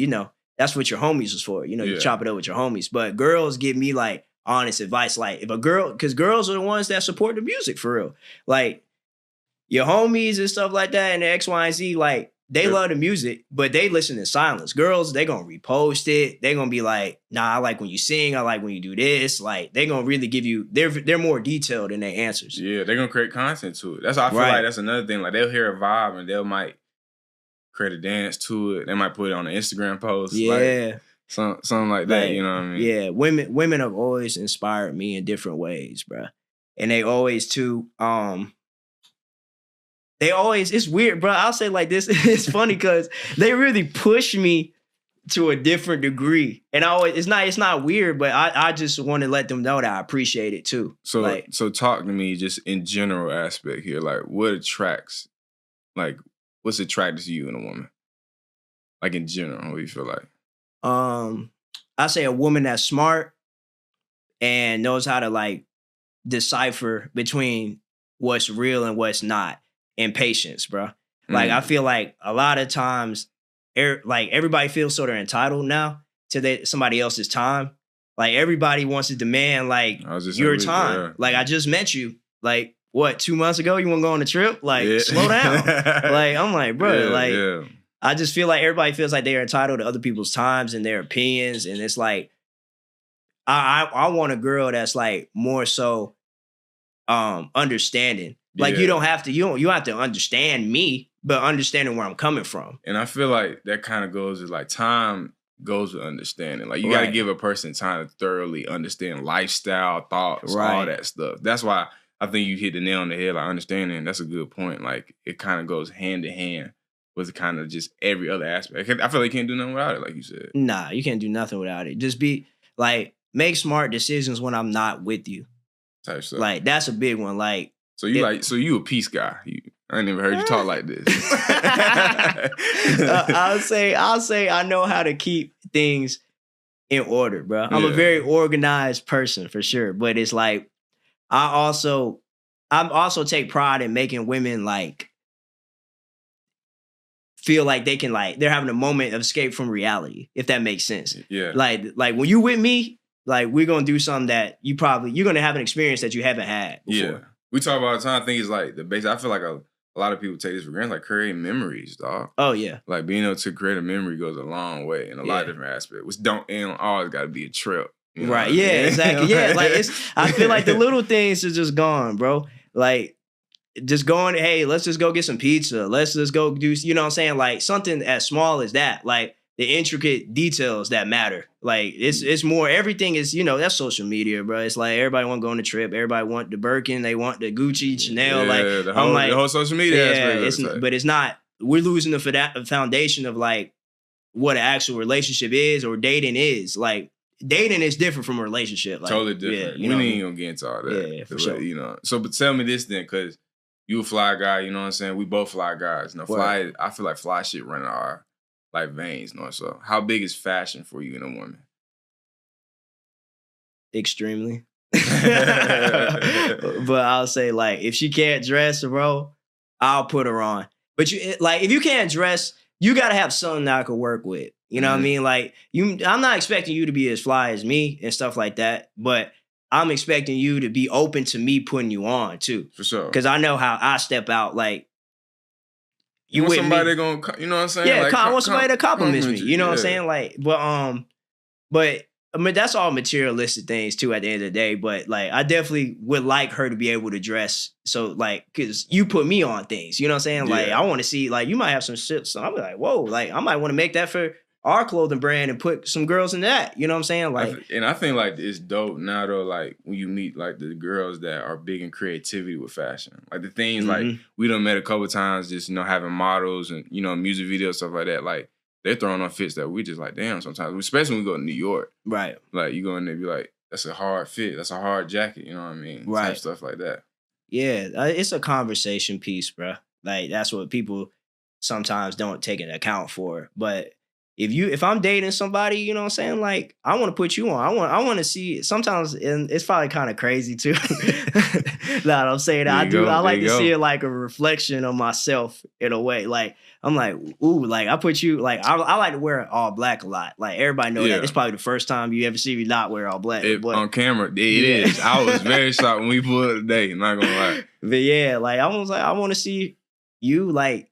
that's what your homies is for. You chop it up with your homies. But girls give me like honest advice. Like if a girl, because girls are the ones that support the music for real. Like your homies and stuff like that and the X, Y, and Z, like they love the music, but they listen in silence. Girls, they gonna repost it. They gonna be like, nah, I like when you sing. I like when you do this. Like they gonna really give you, they're more detailed in their answers. Yeah, they're gonna create content to it. That's how I feel like that's another thing. Like they'll hear a vibe and they might create a dance to it. They might put it on an Instagram post. Yeah. Like, something like that, you know what I mean? Yeah, women have always inspired me in different ways, bro. And they always too, it's weird, bro. I'll say like this, it's funny because they really push me to a different degree. And it's not weird, but I just want to let them know that I appreciate it too. So talk to me just in general aspect here. Like what's attractive to you in a woman? Like in general, what do you feel like? I say a woman that's smart and knows how to like decipher between what's real and what's not, and patience, bro. Like I feel like a lot of times, like everybody feels sort of entitled now to somebody else's time. Like everybody wants to demand like your time. Yeah. Like I just met you. Like what, 2 months ago? You want to go on a trip? Like slow down. Like I'm like, bro, I just feel like everybody feels like they're entitled to other people's times and their opinions. And it's like, I want a girl that's like more so understanding. Like you don't have to understand me, but understanding where I'm coming from. And I feel like that kind of goes with like time goes with understanding. Like you got to give a person time to thoroughly understand lifestyle, thoughts, all that stuff. That's why I think you hit the nail on the head. Like understanding, that's a good point. Like it kind of goes hand in hand was kind of just every other aspect. I feel like you can't do nothing without it, like you said. Nah, you can't do nothing without it. Just be like, make smart decisions when I'm not with you. Type stuff. Like, that's a big one. Like, so you a peace guy. I ain't never heard you talk like this. I'll say I know how to keep things in order, bro. I'm a very organized person for sure. But it's like, I also take pride in making women like feel like they can like they're having a moment of escape from reality, if that makes sense. Yeah. Like when you with me, like we're gonna do something that you're gonna have an experience that you haven't had before. Yeah. We talk about all the time. I think it's like the basic. I feel like a lot of people take this for granted, like creating memories, dog. Oh yeah. Like being able to create a memory goes a long way in a lot of different aspects. Which ain't always gotta be a trip. You know right. Yeah, I mean? exactly. Yeah. Like I feel like the little things are just gone, bro. Like just going, hey, let's just go get some pizza. Let's just go do, you know what I'm saying? Like something as small as that, like the intricate details that matter. Like it's more, everything is, you know, that's social media, bro. It's like everybody want to go on a trip. Everybody want the Birkin. They want the Gucci, Chanel. Like the whole social media aspect. But it's not, we're losing the foundation of like what an actual relationship is or dating is. Like dating is different from a relationship. Like, totally different. Yeah, we ain't gonna get into all that. Yeah, for sure. You know, so but tell me this then, because you a fly guy, you know what I'm saying? We both fly guys. You know, I feel like fly shit running our like veins, you know. So how big is fashion for you in a woman? Extremely. But I'll say like if she can't dress, bro, I'll put her on. But if you can't dress, you gotta have something that I could work with. You know what I mean? Like I'm not expecting you to be as fly as me and stuff like that, but I'm expecting you to be open to me putting you on too. For sure. Because I know how I step out. Like you want somebody gonna, you know what I'm saying? Yeah, like, I want somebody that compliments me. You know what I'm saying? Like, but I mean that's all materialistic things too at the end of the day. But like I definitely would like her to be able to dress. So like, cause you put me on things. You know what I'm saying? Like I want to see, like you might have some shit. So I'm like, whoa, like I might want to make that for our clothing brand and put some girls in that. You know what I'm saying? Like, I think like it's dope now though. Like when you meet like the girls that are big in creativity with fashion, like the things like we done met a couple times, just having models and music videos, stuff like that. Like they're throwing on fits that we just like, damn. Sometimes, especially when we go to New York, right? Like you go in there, be like, that's a hard fit, that's a hard jacket. You know what I mean? Right. Type stuff like that. Yeah, it's a conversation piece, bro. Like that's what people sometimes don't take into account for, but. If I'm dating somebody, you know what I'm saying? Like, I want to put you on. I want to see sometimes, and it's probably kind of crazy too. That I'm saying I like to see it like a reflection of myself in a way. Like, I'm like, ooh, like I put you, like, I like to wear all black a lot. Like, everybody know that. It's probably the first time you ever see me not wear all black. But, on camera, it is. I was very shocked when we pulled it today, not gonna lie. But yeah, like, I was like, I want to see you, like,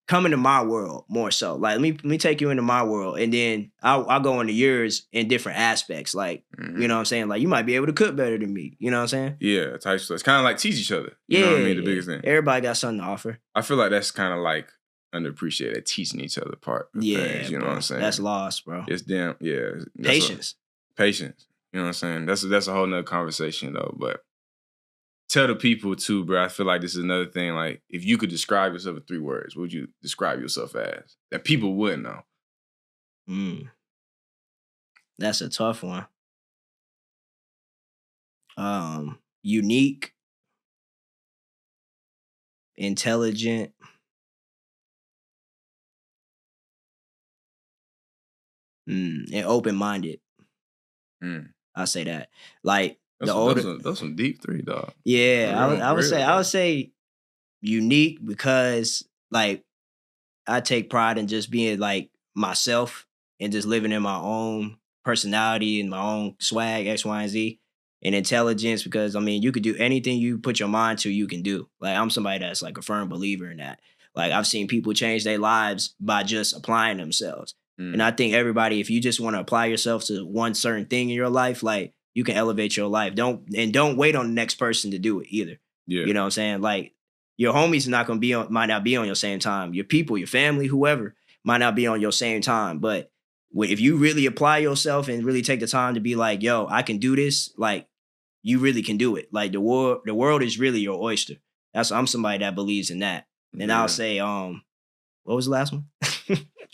come into my world more so. Like, let me take you into my world, and then I'll go into yours in different aspects. Like, you know what I'm saying? Like, you might be able to cook better than me. You know what I'm saying? Yeah, type stuff. It's kind of like teach each other. You know what I mean? The biggest thing. Everybody got something to offer. I feel like that's kind of like underappreciated, teaching each other part. Things, you know what I'm saying? That's lost, bro. It's damn, yeah. Patience. Patience. You know what I'm saying? That's a whole nother conversation though, but tell the people too, bro. I feel like this is another thing. Like, if you could describe yourself in 3 words, what would you describe yourself as that people wouldn't know? That's a tough one. Unique, intelligent, and open-minded. I'll say that. Like. Those some deep 3, dog. Yeah, I would say unique because like I take pride in just being like myself and just living in my own personality and my own swag, X, Y, and Z. And intelligence because I mean you could do anything you put your mind to, you can do. Like I'm somebody that's like a firm believer in that. Like I've seen people change their lives by just applying themselves. And I think everybody, if you just want to apply yourself to one certain thing in your life, like you can elevate your life. Don't wait on the next person to do it either. Yeah. You know what I'm saying? Like your homies might not be on your same time. Your people, your family, whoever might not be on your same time. But if you really apply yourself and really take the time to be like, yo, I can do this, like you really can do it. Like the world is really your oyster. I'm somebody that believes in that. And I'll say What was the last one?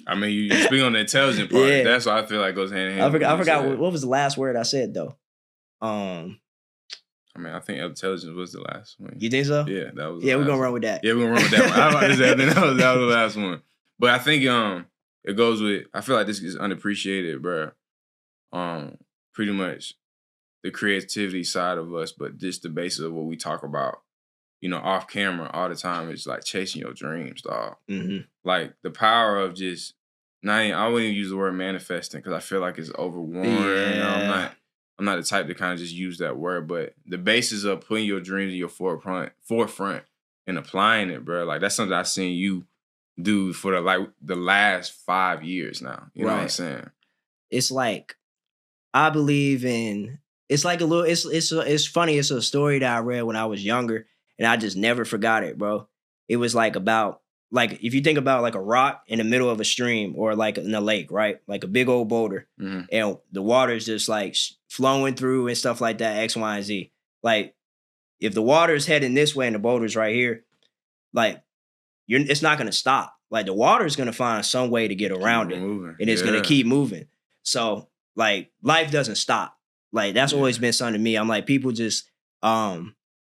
I mean, you speak on the intelligent part. Yeah. That's what I feel like goes hand in hand. I forgot what was the last word I said though. I mean, I think intelligence was the last one. You think so? Yeah, that was. Yeah, we're gonna run with that. Yeah, we're gonna run with that one. I was about to say, I think that was the last one. But I think it goes with. I feel like this is unappreciated, bro. Pretty much the creativity side of us, but just the basis of what we talk about, off camera all the time is like chasing your dreams, dog. Mm-hmm. Like the power of just. I wouldn't even use the word manifesting because I feel like it's overworn. Yeah. I'm not the type to kind of just use that word, but the basis of putting your dreams in your forefront and applying it, bro. Like that's something I've seen you do for the last 5 years now. You know what I'm saying? It's like I believe in. It's like a little. It's funny. It's a story that I read when I was younger, and I just never forgot it, bro. It was like about like if you think about like a rock in the middle of a stream or like in a lake, right? Like a big old boulder, and the water is just like flowing through and stuff like that. X, Y, and Z. Like if the water is heading this way and the boulder's right here, like it's not gonna stop. Like the water is gonna find some way to get around it, and it's gonna keep moving. So like life doesn't stop. Like that's always been something to me. I'm like people just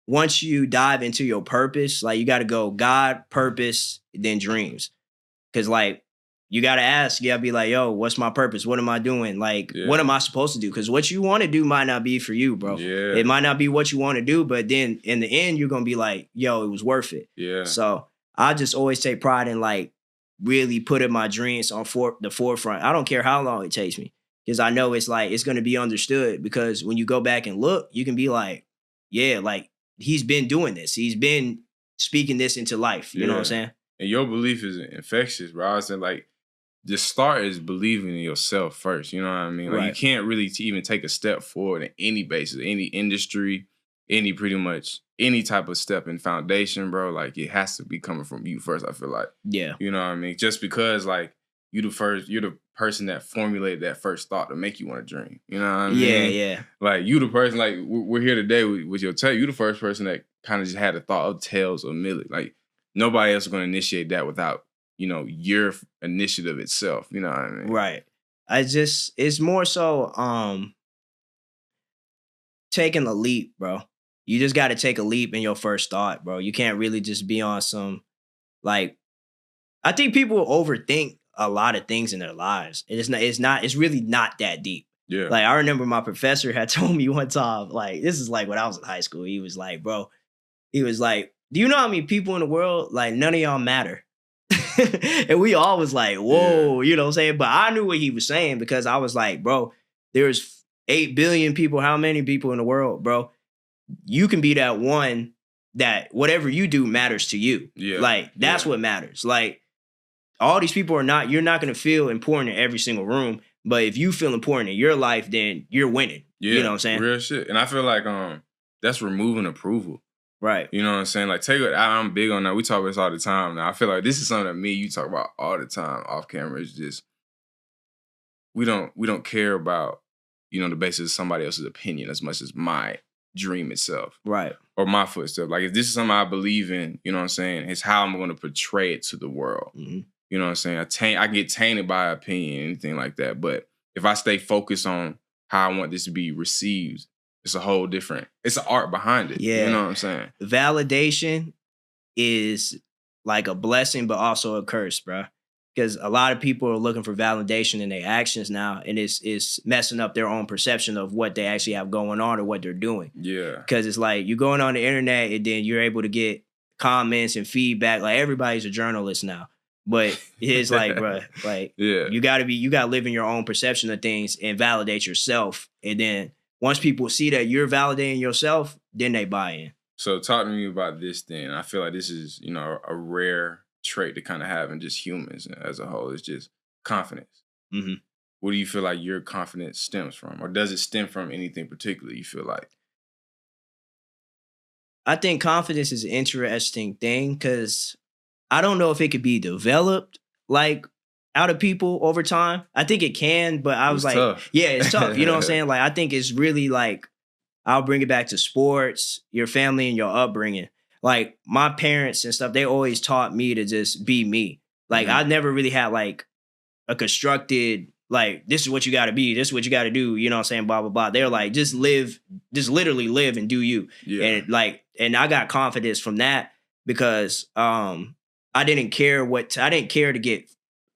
once you dive into your purpose, like you got to go God, purpose, then dreams. Cause like you got to ask, you got to be like, yo, what's my purpose? What am I doing? Like, what am I supposed to do? Cause what you want to do might not be for you, bro. Yeah. It might not be what you want to do, but then in the end, you're going to be like, yo, it was worth it. Yeah. So I just always take pride in like really putting my dreams on the forefront. I don't care how long it takes me. Cause I know it's like, it's going to be understood because when you go back and look, you can be like, yeah, like, he's been doing this. He's been speaking this into life. You know what I'm saying? And your belief is infectious, bro. I was saying, like, the start is believing in yourself first. You know what I mean? Like, you can't really even take a step forward in any basis, any industry, pretty much any type of step in foundation, bro. Like, it has to be coming from you first, I feel like. Yeah. You know what I mean? Just because, like, you're the person that formulated that first thought to make you want to dream. You know what I mean? Yeah. Like you the person, like we're here today with your tale. You the first person that kind of just had the thought of Tales of Milli. Like nobody else is going to initiate that without, your initiative itself. You know what I mean? Right. It's more so taking a leap, bro. You just got to take a leap in your first thought, bro. You can't really just be on some, like, I think people overthink a lot of things in their lives. It's really not that deep. Yeah. Like I remember my professor had told me one time, like, this is like when I was in high school. He was like, do you know how many people in the world, like none of y'all matter? And we all was like, whoa, you know what I'm saying? But I knew what he was saying because I was like, bro, there's 8 billion people. How many people in the world, bro? You can be that one that whatever you do matters to you. Yeah. Like that's what matters. Like, all these people you're not going to feel important in every single room. But if you feel important in your life, then you're winning. Yeah, you know what I'm saying? Real shit. And I feel like that's removing approval. Right. You know what I'm saying? Like I'm big on that. We talk about this all the time now. I feel like this is something that me and you talk about all the time off camera. It's just we don't care about, the basis of somebody else's opinion as much as my dream itself. Right. Or my footstep. Like if this is something I believe in, you know what I'm saying? It's how I'm going to portray it to the world. Mm-hmm. You know what I'm saying? I get tainted by opinion, anything like that. But if I stay focused on how I want this to be received, it's a whole different, it's an art behind it. Yeah. You know what I'm saying? Validation is like a blessing, but also a curse, bro. Because a lot of people are looking for validation in their actions now, and it's messing up their own perception of what they actually have going on or what they're doing. Yeah. Because it's like you're going on the internet and then you're able to get comments and feedback. Like everybody's a journalist now. But it's like, bro, like you gotta live in your own perception of things and validate yourself. And then once people see that you're validating yourself, then they buy in. So talk to me about this then. I feel like this is, a rare trait to kind of have in just humans as a whole. It's just confidence. Mm-hmm. What do you feel like your confidence stems from? Or does it stem from anything particular you feel like? I think confidence is an interesting thing because I don't know if it could be developed like out of people over time. I think it can, but I was like, tough. Yeah, it's tough. You know what I'm saying? Like, I think it's really like, I'll bring it back to sports, your family and your upbringing. Like my parents and stuff, they always taught me to just be me. Like I never really had like a constructed like this is what you got to be, this is what you got to do. You know what I'm saying? Blah blah blah. They're like just literally live and do you. Yeah. And I got confidence from that because I didn't care to get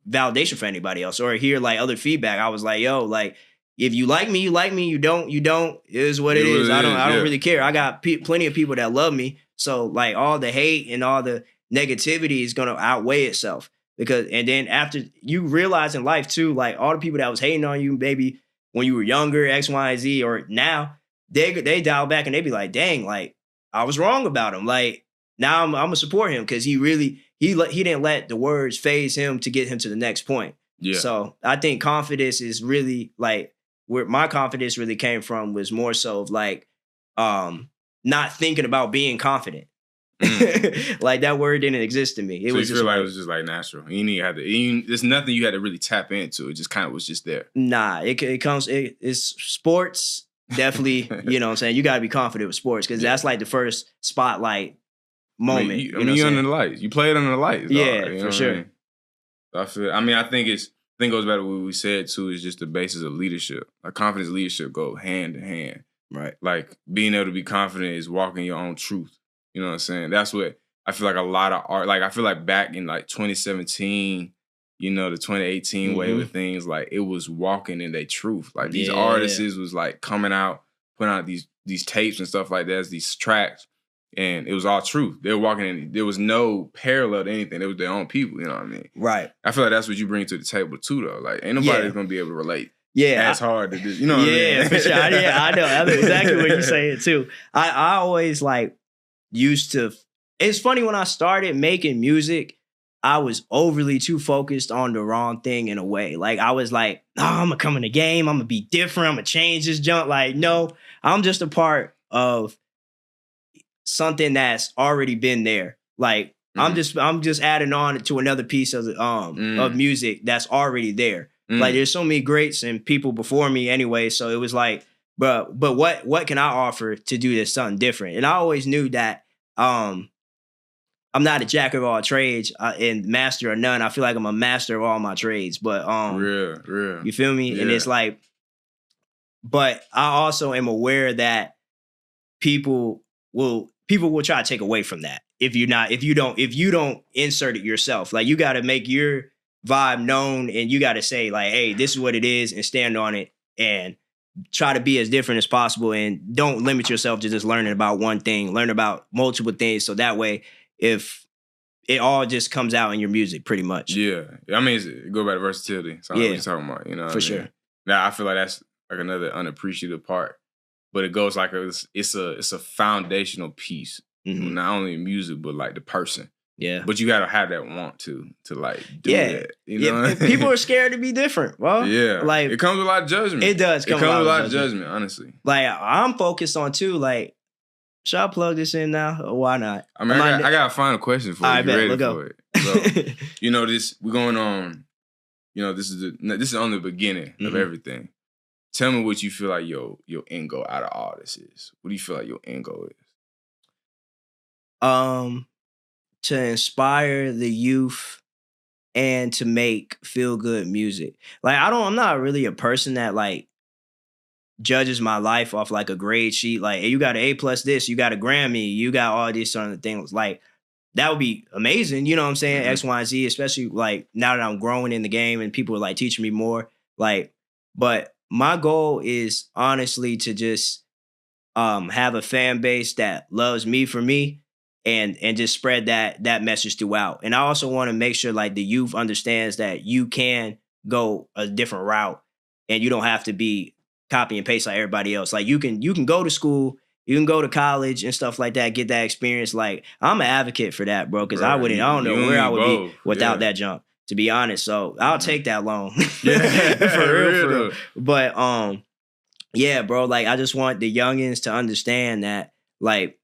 validation for anybody else or hear like other feedback. I was like, yo, like if you like me, you like me. You don't, it is what it is. I don't really care. I got plenty of people that love me. So like all the hate and all the negativity is gonna outweigh itself and then after you realize in life too, like all the people that was hating on you, maybe when you were younger, X, Y, and Z, or now they dial back and they be like, dang, like I was wrong about him. Like now I'm gonna support him because he didn't let the words phase him to get him to the next point. Yeah. So I think confidence is really like where my confidence really came from was more so of like not thinking about being confident. Like that word didn't exist to me. It was just like it was just like natural. There's nothing you had to really tap into. It just kind of was just there. Nah, it's sports. Definitely, you know what I'm saying? You gotta be confident with sports because that's like the first spotlight moment. You're under the lights. You play it under the lights. Yeah, for sure. I think it goes back to what we said too, is just the basis of leadership. Like confidence, leadership go hand in hand. Right. Like being able to be confident is walking your own truth. You know what I'm saying? That's what I feel like a lot of art, like I feel like back in like 2017, you know, the 2018 wave of things, like it was walking in their truth. Like these artists was like coming out, putting out these tapes and stuff like that, these tracks, and it was all truth. They were walking in, there was no parallel to anything. They were their own people, you know what I mean? Right. I feel like that's what you bring to the table too, though. Like ain't nobody's gonna be able to relate. Yeah, as hard to do, you know what I mean? Yeah, for sure. I know exactly what you're saying too. I always like used to. It's funny when I started making music, I was overly too focused on the wrong thing in a way. Like I was like, oh, I'm gonna come in the game, I'm gonna be different, I'm gonna change this junk. Like, no, I'm just a part of something that's already been there. Like I'm just adding on to another piece of of music that's already there. Like there's so many greats and people before me anyway. So it was like, but what can I offer to do this something different? And I always knew that I'm not a jack of all trades and master of none. I feel like I'm a master of all my trades. But real. You feel me? Yeah. And it's like, but I also am aware that people will try to take away from that if you don't insert it yourself. Like you got to make your vibe known and you got to say like, hey, this is what it is and stand on it and try to be as different as possible and don't limit yourself to just learning about one thing, learn about multiple things. So that way, if it all just comes out in your music pretty much. Yeah. I mean, go back to versatility. So what you're talking about, you know? For sure. Now I feel like that's like another unappreciated part, but it goes like it's a foundational piece, not only in music, but like the person. Yeah. But you gotta have that want to like do that. You know? Yeah. People are scared to be different, bro. Yeah. Like it comes with a lot of judgment. It does come with a lot of judgment, honestly. Like I'm focused on too, like, should I plug this in now or why not? I mean, I got a final question for you. All right, ready let's for it. So, you know, we're going on, you know, this is only the beginning of everything. Tell me what you feel like your end goal out of all this is. What do you feel like your end goal is? To inspire the youth and to make feel good music. Like I'm not really a person that like judges my life off like a grade sheet. Like, hey, you got an A+ this, you got a Grammy, you got all these sort of things. Like that would be amazing. You know what I'm saying? X, Y, and Z, especially like now that I'm growing in the game and people are like teaching me more. Like, but my goal is honestly to just have a fan base that loves me for me. And just spread that message throughout. And I also want to make sure like the youth understands that you can go a different route and you don't have to be copy and paste like everybody else. Like you can go to school, you can go to college and stuff like that, get that experience. Like I'm an advocate for that, bro, because I don't know where I would be without that jump, to be honest. So I'll take that loan. For real. But yeah, bro, like I just want the youngins to understand that like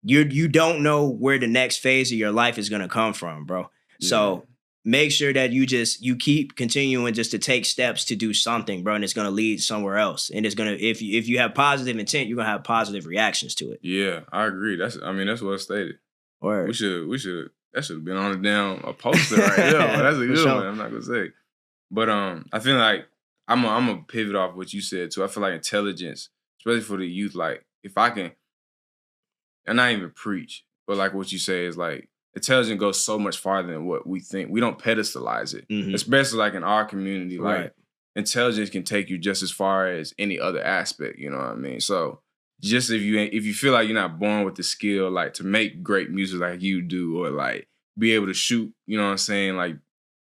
you don't know where the next phase of your life is going to come from, bro. Yeah. So make sure that you keep continuing just to take steps to do something, bro, and it's going to lead somewhere else. And it's going to, if you have positive intent, you're going to have positive reactions to it. Yeah, I agree. That's well stated. Word. We should That should have been on a poster right there. That's a good one. I'm not gonna say, but I feel like I'm gonna pivot off what you said too. I feel like intelligence, especially for the youth, like if I can, and not even preach, but like what you say is like intelligence goes so much farther than what we think. We don't pedestalize it, especially like in our community. Like intelligence can take you just as far as any other aspect. You know what I mean? So just if you feel like you're not born with the skill, like to make great music like you do, or like be able to shoot, you know what I'm saying, like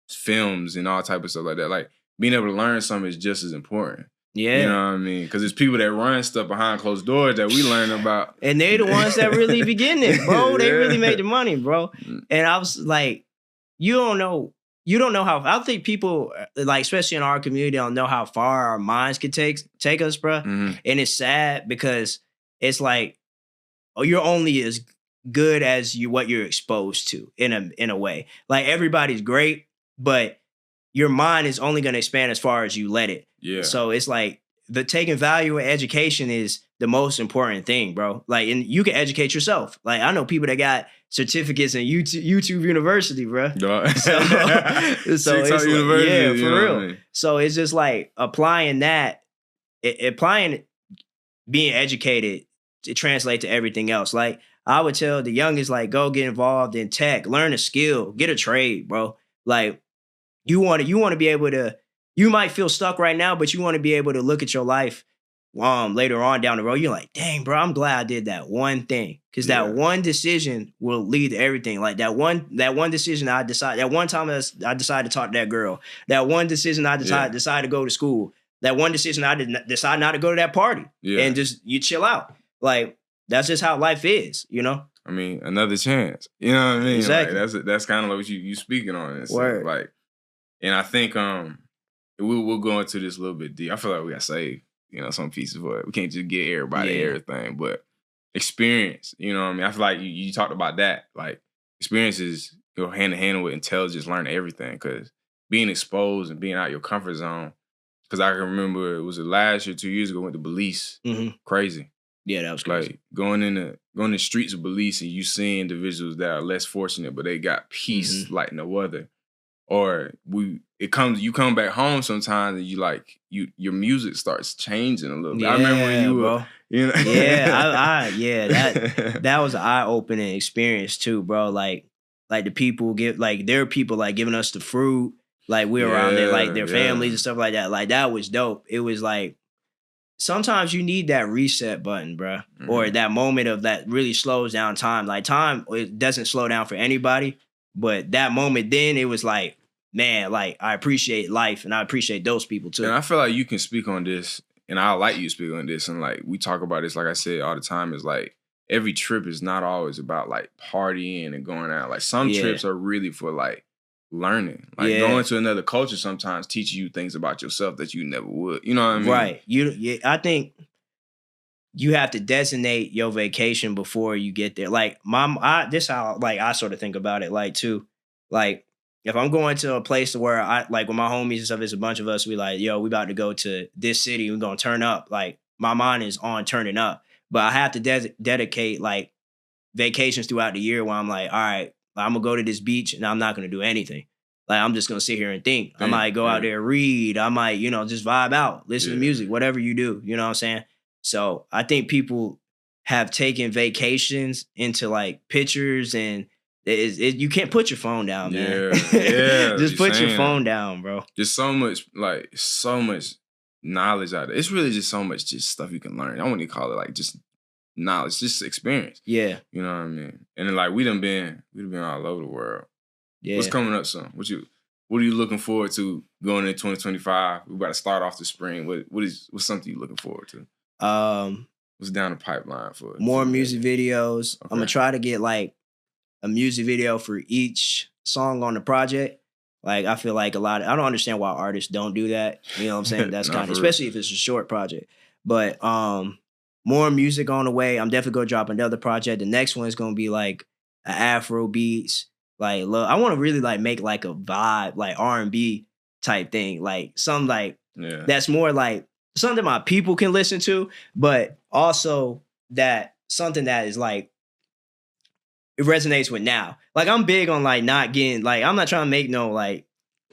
films and all type of stuff like that. Like being able to learn something is just as important. Yeah. You know what I mean? Because it's people that run stuff behind closed doors that we learn about. And they the ones that really begin it, bro. They really make the money, bro. And I was like, you don't know how, I think people, like, especially in our community, don't know how far our minds could take us, bro. And it's sad because it's like, oh, you're only as good as what you're exposed to in a way. Like, everybody's great, but your mind is only going to expand as far as you let it. Yeah. So it's like the taking value in education is the most important thing, bro. Like, and you can educate yourself. Like, I know people that got certificates in YouTube University, bro. So it's like, yeah, for real. I mean? So it's just like applying that, applying being educated to translate to everything else. Like, I would tell the youngest, like, go get involved in tech, learn a skill, get a trade, bro. Like, you want to be able to, you might feel stuck right now, but you want to be able to look at your life later on down the road. You're like, dang, bro, I'm glad I did that one thing. Because that one decision will lead to everything. Like that one decision I decided, that one time I decided to talk to that girl, that one decision I decided to go to school, that one decision I did decide not to go to that party, and just you chill out. Like, that's just how life is, you know? I mean, another chance. You know what I mean? Exactly. Like, that's kind of like what you speaking on. And stuff. Like, and I think we'll go into this a little bit deep. I feel like we got saved, you know, some pieces for it. We can't just get everybody everything, but experience, you know what I mean? I feel like you talked about that. Like, experiences go hand in hand with intelligence, learning everything, because being exposed and being out your comfort zone. Because I can remember, it was last year, 2 years ago, went to Belize. Crazy. Yeah, that was crazy. Like, going in the streets of Belize and you see individuals that are less fortunate, but they got peace like no other. Or you come back home sometimes and your music starts changing a little bit. I remember when you were, you know. That was an eye-opening experience too, bro. Like the people their people like giving us the fruit, like we're around there, like their families and stuff like that. Like, that was dope. It was like, sometimes you need that reset button, bro, or that moment of that really slows down time. Like, time, it doesn't slow down for anybody, but that moment, then it was like, man, like, I appreciate life and I appreciate those people too. And I feel like you can speak on this, and I like you to speak on this, and like we talk about this, like I said all the time, is like every trip is not always about like partying and going out. Like, some trips are really for like learning. Like, going to another culture sometimes teaches you things about yourself that you never would. You know what I mean? Right. I think you have to designate your vacation before you get there. Like, this how like I sort of think about it. Like, too, like, if I'm going to a place where I, like, with my homies and stuff, it's a bunch of us, we like, yo, we about to go to this city, we're going to turn up. Like, my mind is on turning up. But I have to dedicate, like, vacations throughout the year where I'm like, all right, I'm going to go to this beach and I'm not going to do anything. Like, I'm just going to sit here and think. I might go out there, read. I might, just vibe out, listen to music, whatever you do. You know what I'm saying? So I think people have taken vacations into, like, pictures, and you can't put your phone down, man. Just put your phone down, bro. There's so much knowledge out there. It's really just so much just stuff you can learn. I wouldn't even call it like just knowledge, just experience. Yeah. You know what I mean? And then, like, we've been all over the world. Yeah. What's coming up soon? What are you looking forward to going into 2025? We're about to start off the spring. What's something you looking forward to? What's down the pipeline for it? More music videos. Okay. I'm gonna try to get like a music video for each song on the project. Like, I feel like I don't understand why artists don't do that. You know what I'm saying? That's kind of, especially if it's a short project. But more music on the way. I'm definitely gonna drop another project. The next one is gonna be like an Afro beats. Like, look, I want to really like make like a vibe, like R&B type thing. Like, something like that's more like something my people can listen to, but also that something that is like it resonates with now. Like I'm big on like not getting like I'm not trying to make no like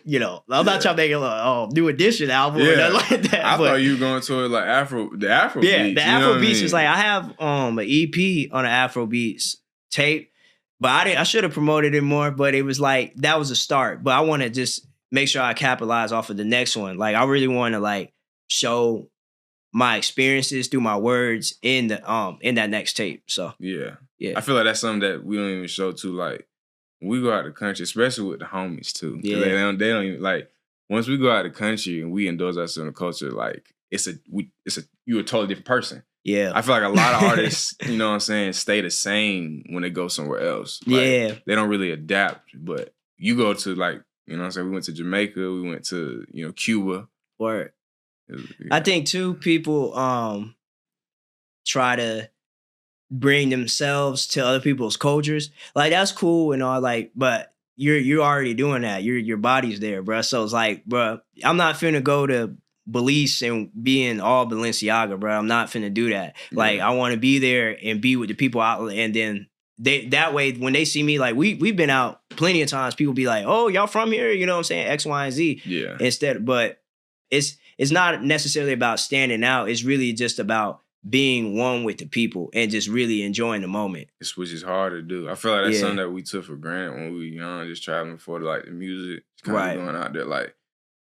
I'm not trying to make it like new edition album or nothing like that. I thought you were going to it like the Afro yeah, beats. the Afro beats is like I have an EP on the Afro beats tape, but I should have promoted it more. But it was like that was a start. But I want to just make sure I capitalize off of the next one. Like I really want to like show my experiences through my words in that next tape. So yeah. Yeah. I feel like that's something that we don't even show too. Like when we go out the country, especially with the homies too. Yeah. They don't even like once we go out the country and we endorse ourselves in the culture, like you're a totally different person. Yeah. I feel like a lot of artists, you know what I'm saying, stay the same when they go somewhere else. Like, yeah. They don't really adapt. But you go to like, you know what I'm saying, we went to Jamaica, we went to, Cuba. Word. I think too, people try to bring themselves to other people's cultures. Like that's cool and all, like, but you're already doing that. Your body's there, bro. So it's like, bro, I'm not finna go to Belize and be in all Balenciaga, bro. I'm not finna do that. Yeah. Like I want to be there and be with the people out, and then that way when they see me, like we've been out plenty of times. People be like, "Oh, y'all from here?" You know what I'm saying? X, Y, and Z. Yeah. But it's not necessarily about standing out. It's really just about being one with the people and just really enjoying the moment. Which is hard to do. I feel like that's something that we took for granted when we were young, just traveling for like the music, kind of going out there. Like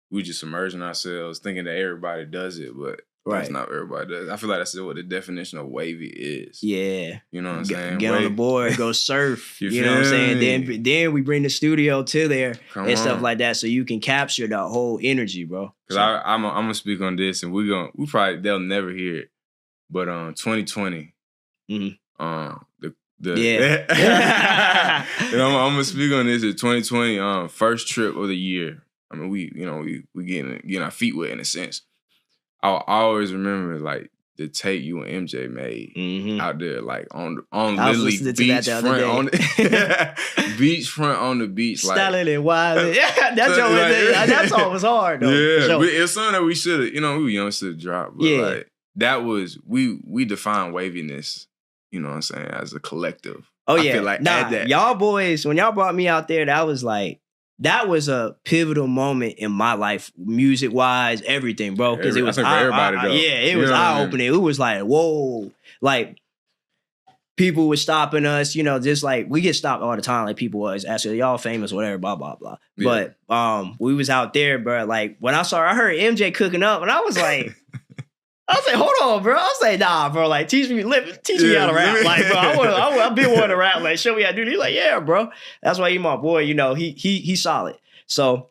we just immersing ourselves, thinking that everybody does it, but that's not what everybody does. I feel like that's what the definition of wavy is. Yeah. You know what I'm saying? Get on the board, go surf. you know what I'm saying? Me? Then we bring the studio to there and stuff like that, so you can capture the whole energy, bro. Because I'm gonna speak on this, and they'll never hear it. But 2020, I'm gonna speak on this. The 2020 first trip of the year. I mean, we getting our feet wet in a sense. I'll always remember like the tape you and MJ made out there, like on literally beachfront on the beachfront on the beach, like styling and wild. Yeah, that song was hard though. Yeah, it's something that we should have. We were young, should have dropped. But like that was we define waviness. You know what I'm saying, as a collective. Oh I yeah, feel like y'all boys, when y'all brought me out there, that was a pivotal moment in my life, music wise, everything, bro. Because it was everybody though. Yeah, it was eye opening. It was like, whoa, like people were stopping us, just like we get stopped all the time. Like people was asking, y'all famous, whatever, blah blah blah. Yeah. But we was out there, bro. Like when I heard MJ cooking up, and I was like. Hold on, bro. I was like, nah, bro. Like, teach me how to rap. Like, bro, I've been wanting to rap. Like, show me how to do this. He's like, yeah, bro. That's why he my boy. He's solid. So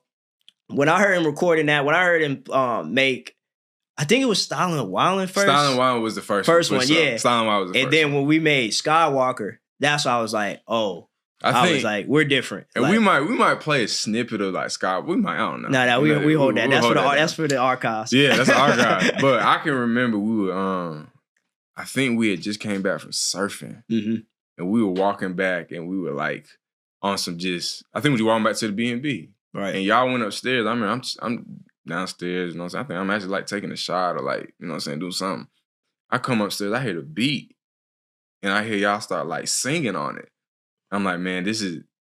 when I heard him recording that, when I heard him make, I think it was Stylin' and Wildin' first. Stylin' and Wildin' was the first one, yeah. Stylin' and Wildin' was the first. And then when we made Skywalker, that's why I was like, oh. I was like, we're different. And like, we might play a snippet of like Sky. We might, I don't know. No, we hold that. That's for the archives. Yeah, that's the archive. But I can remember we were I think we had just came back from surfing. Mm-hmm. And we were walking back and we were like on some I think we were walking back to the B&B. Right. And y'all went upstairs. I mean, I'm downstairs, you know what I'm saying? I think I'm actually like taking a shot or like, you know what I'm saying, doing something. I come upstairs, I hear the beat. And I hear y'all start like singing on it. I'm like, man,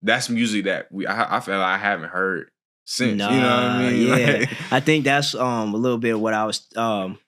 that's music that I feel like I haven't heard since. You know what I mean? Yeah. Like, I think that's a little bit of what I was on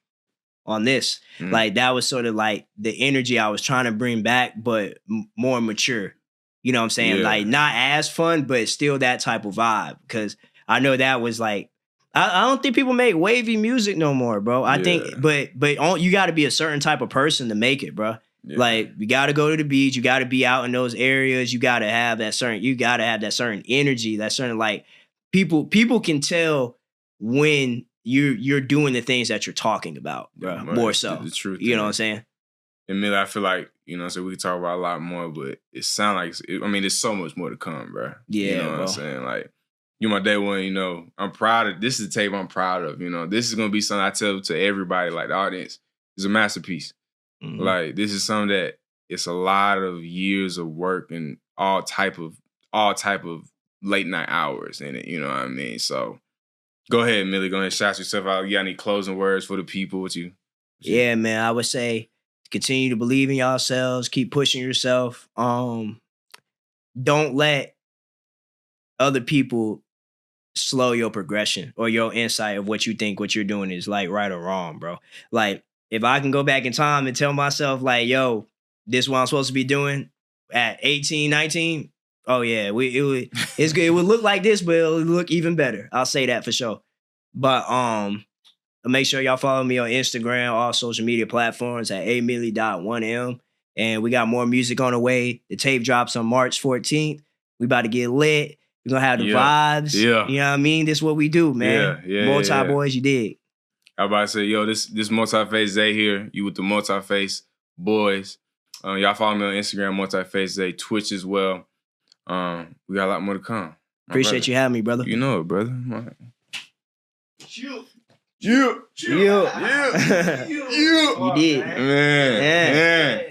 this. Mm-hmm. Like that was sort of like the energy I was trying to bring back, but more mature. You know what I'm saying? Yeah. Like not as fun, but still that type of vibe. Because I know that was like, I don't think people make wavy music no more, bro. I think, but you got to be a certain type of person to make it, bro. Yeah. Like you got to go to the beach, you got to be out in those areas, you got to have that certain energy, that certain like people can tell when you're doing the things that you're talking about, bro. Yeah, more so, the truth. You know what I'm saying? And Millie, I feel like so we can talk about a lot more, but it sounds like there's so much more to come, bro. Yeah, you know what I'm saying? Like you my day one, I'm proud of. This is a tape I'm proud of. This is gonna be something I tell to everybody, like the audience. It's a masterpiece. Mm-hmm. Like this is something that it's a lot of years of work and all type of late night hours in it. You know what I mean? So go ahead, Millie. Go ahead, shout yourself out. You got any closing words for the people? Yeah, man. I would say continue to believe in yourselves. Keep pushing yourself. don't let other people slow your progression or your insight of what you think what you're doing is like right or wrong, bro. Like if I can go back in time and tell myself like, yo, this is what I'm supposed to be doing at 18, 19. Oh yeah, it's good. It would look like this, but it'll look even better. I'll say that for sure. But make sure y'all follow me on Instagram, all social media platforms at amilli.1m. And we got more music on the way. The tape drops on March 14th. We about to get lit. We're gonna have the vibes. Yeah. You know what I mean? This is what we do, man. Multi Boyz, you dig. I about to say, yo, this multi-face Zay here. You with the multi-face boys. Y'all follow me on Instagram, multi-face Zay, Twitch as well. We got a lot more to come. Appreciate you having me, brother. You know it, brother. Chill. You did. Man.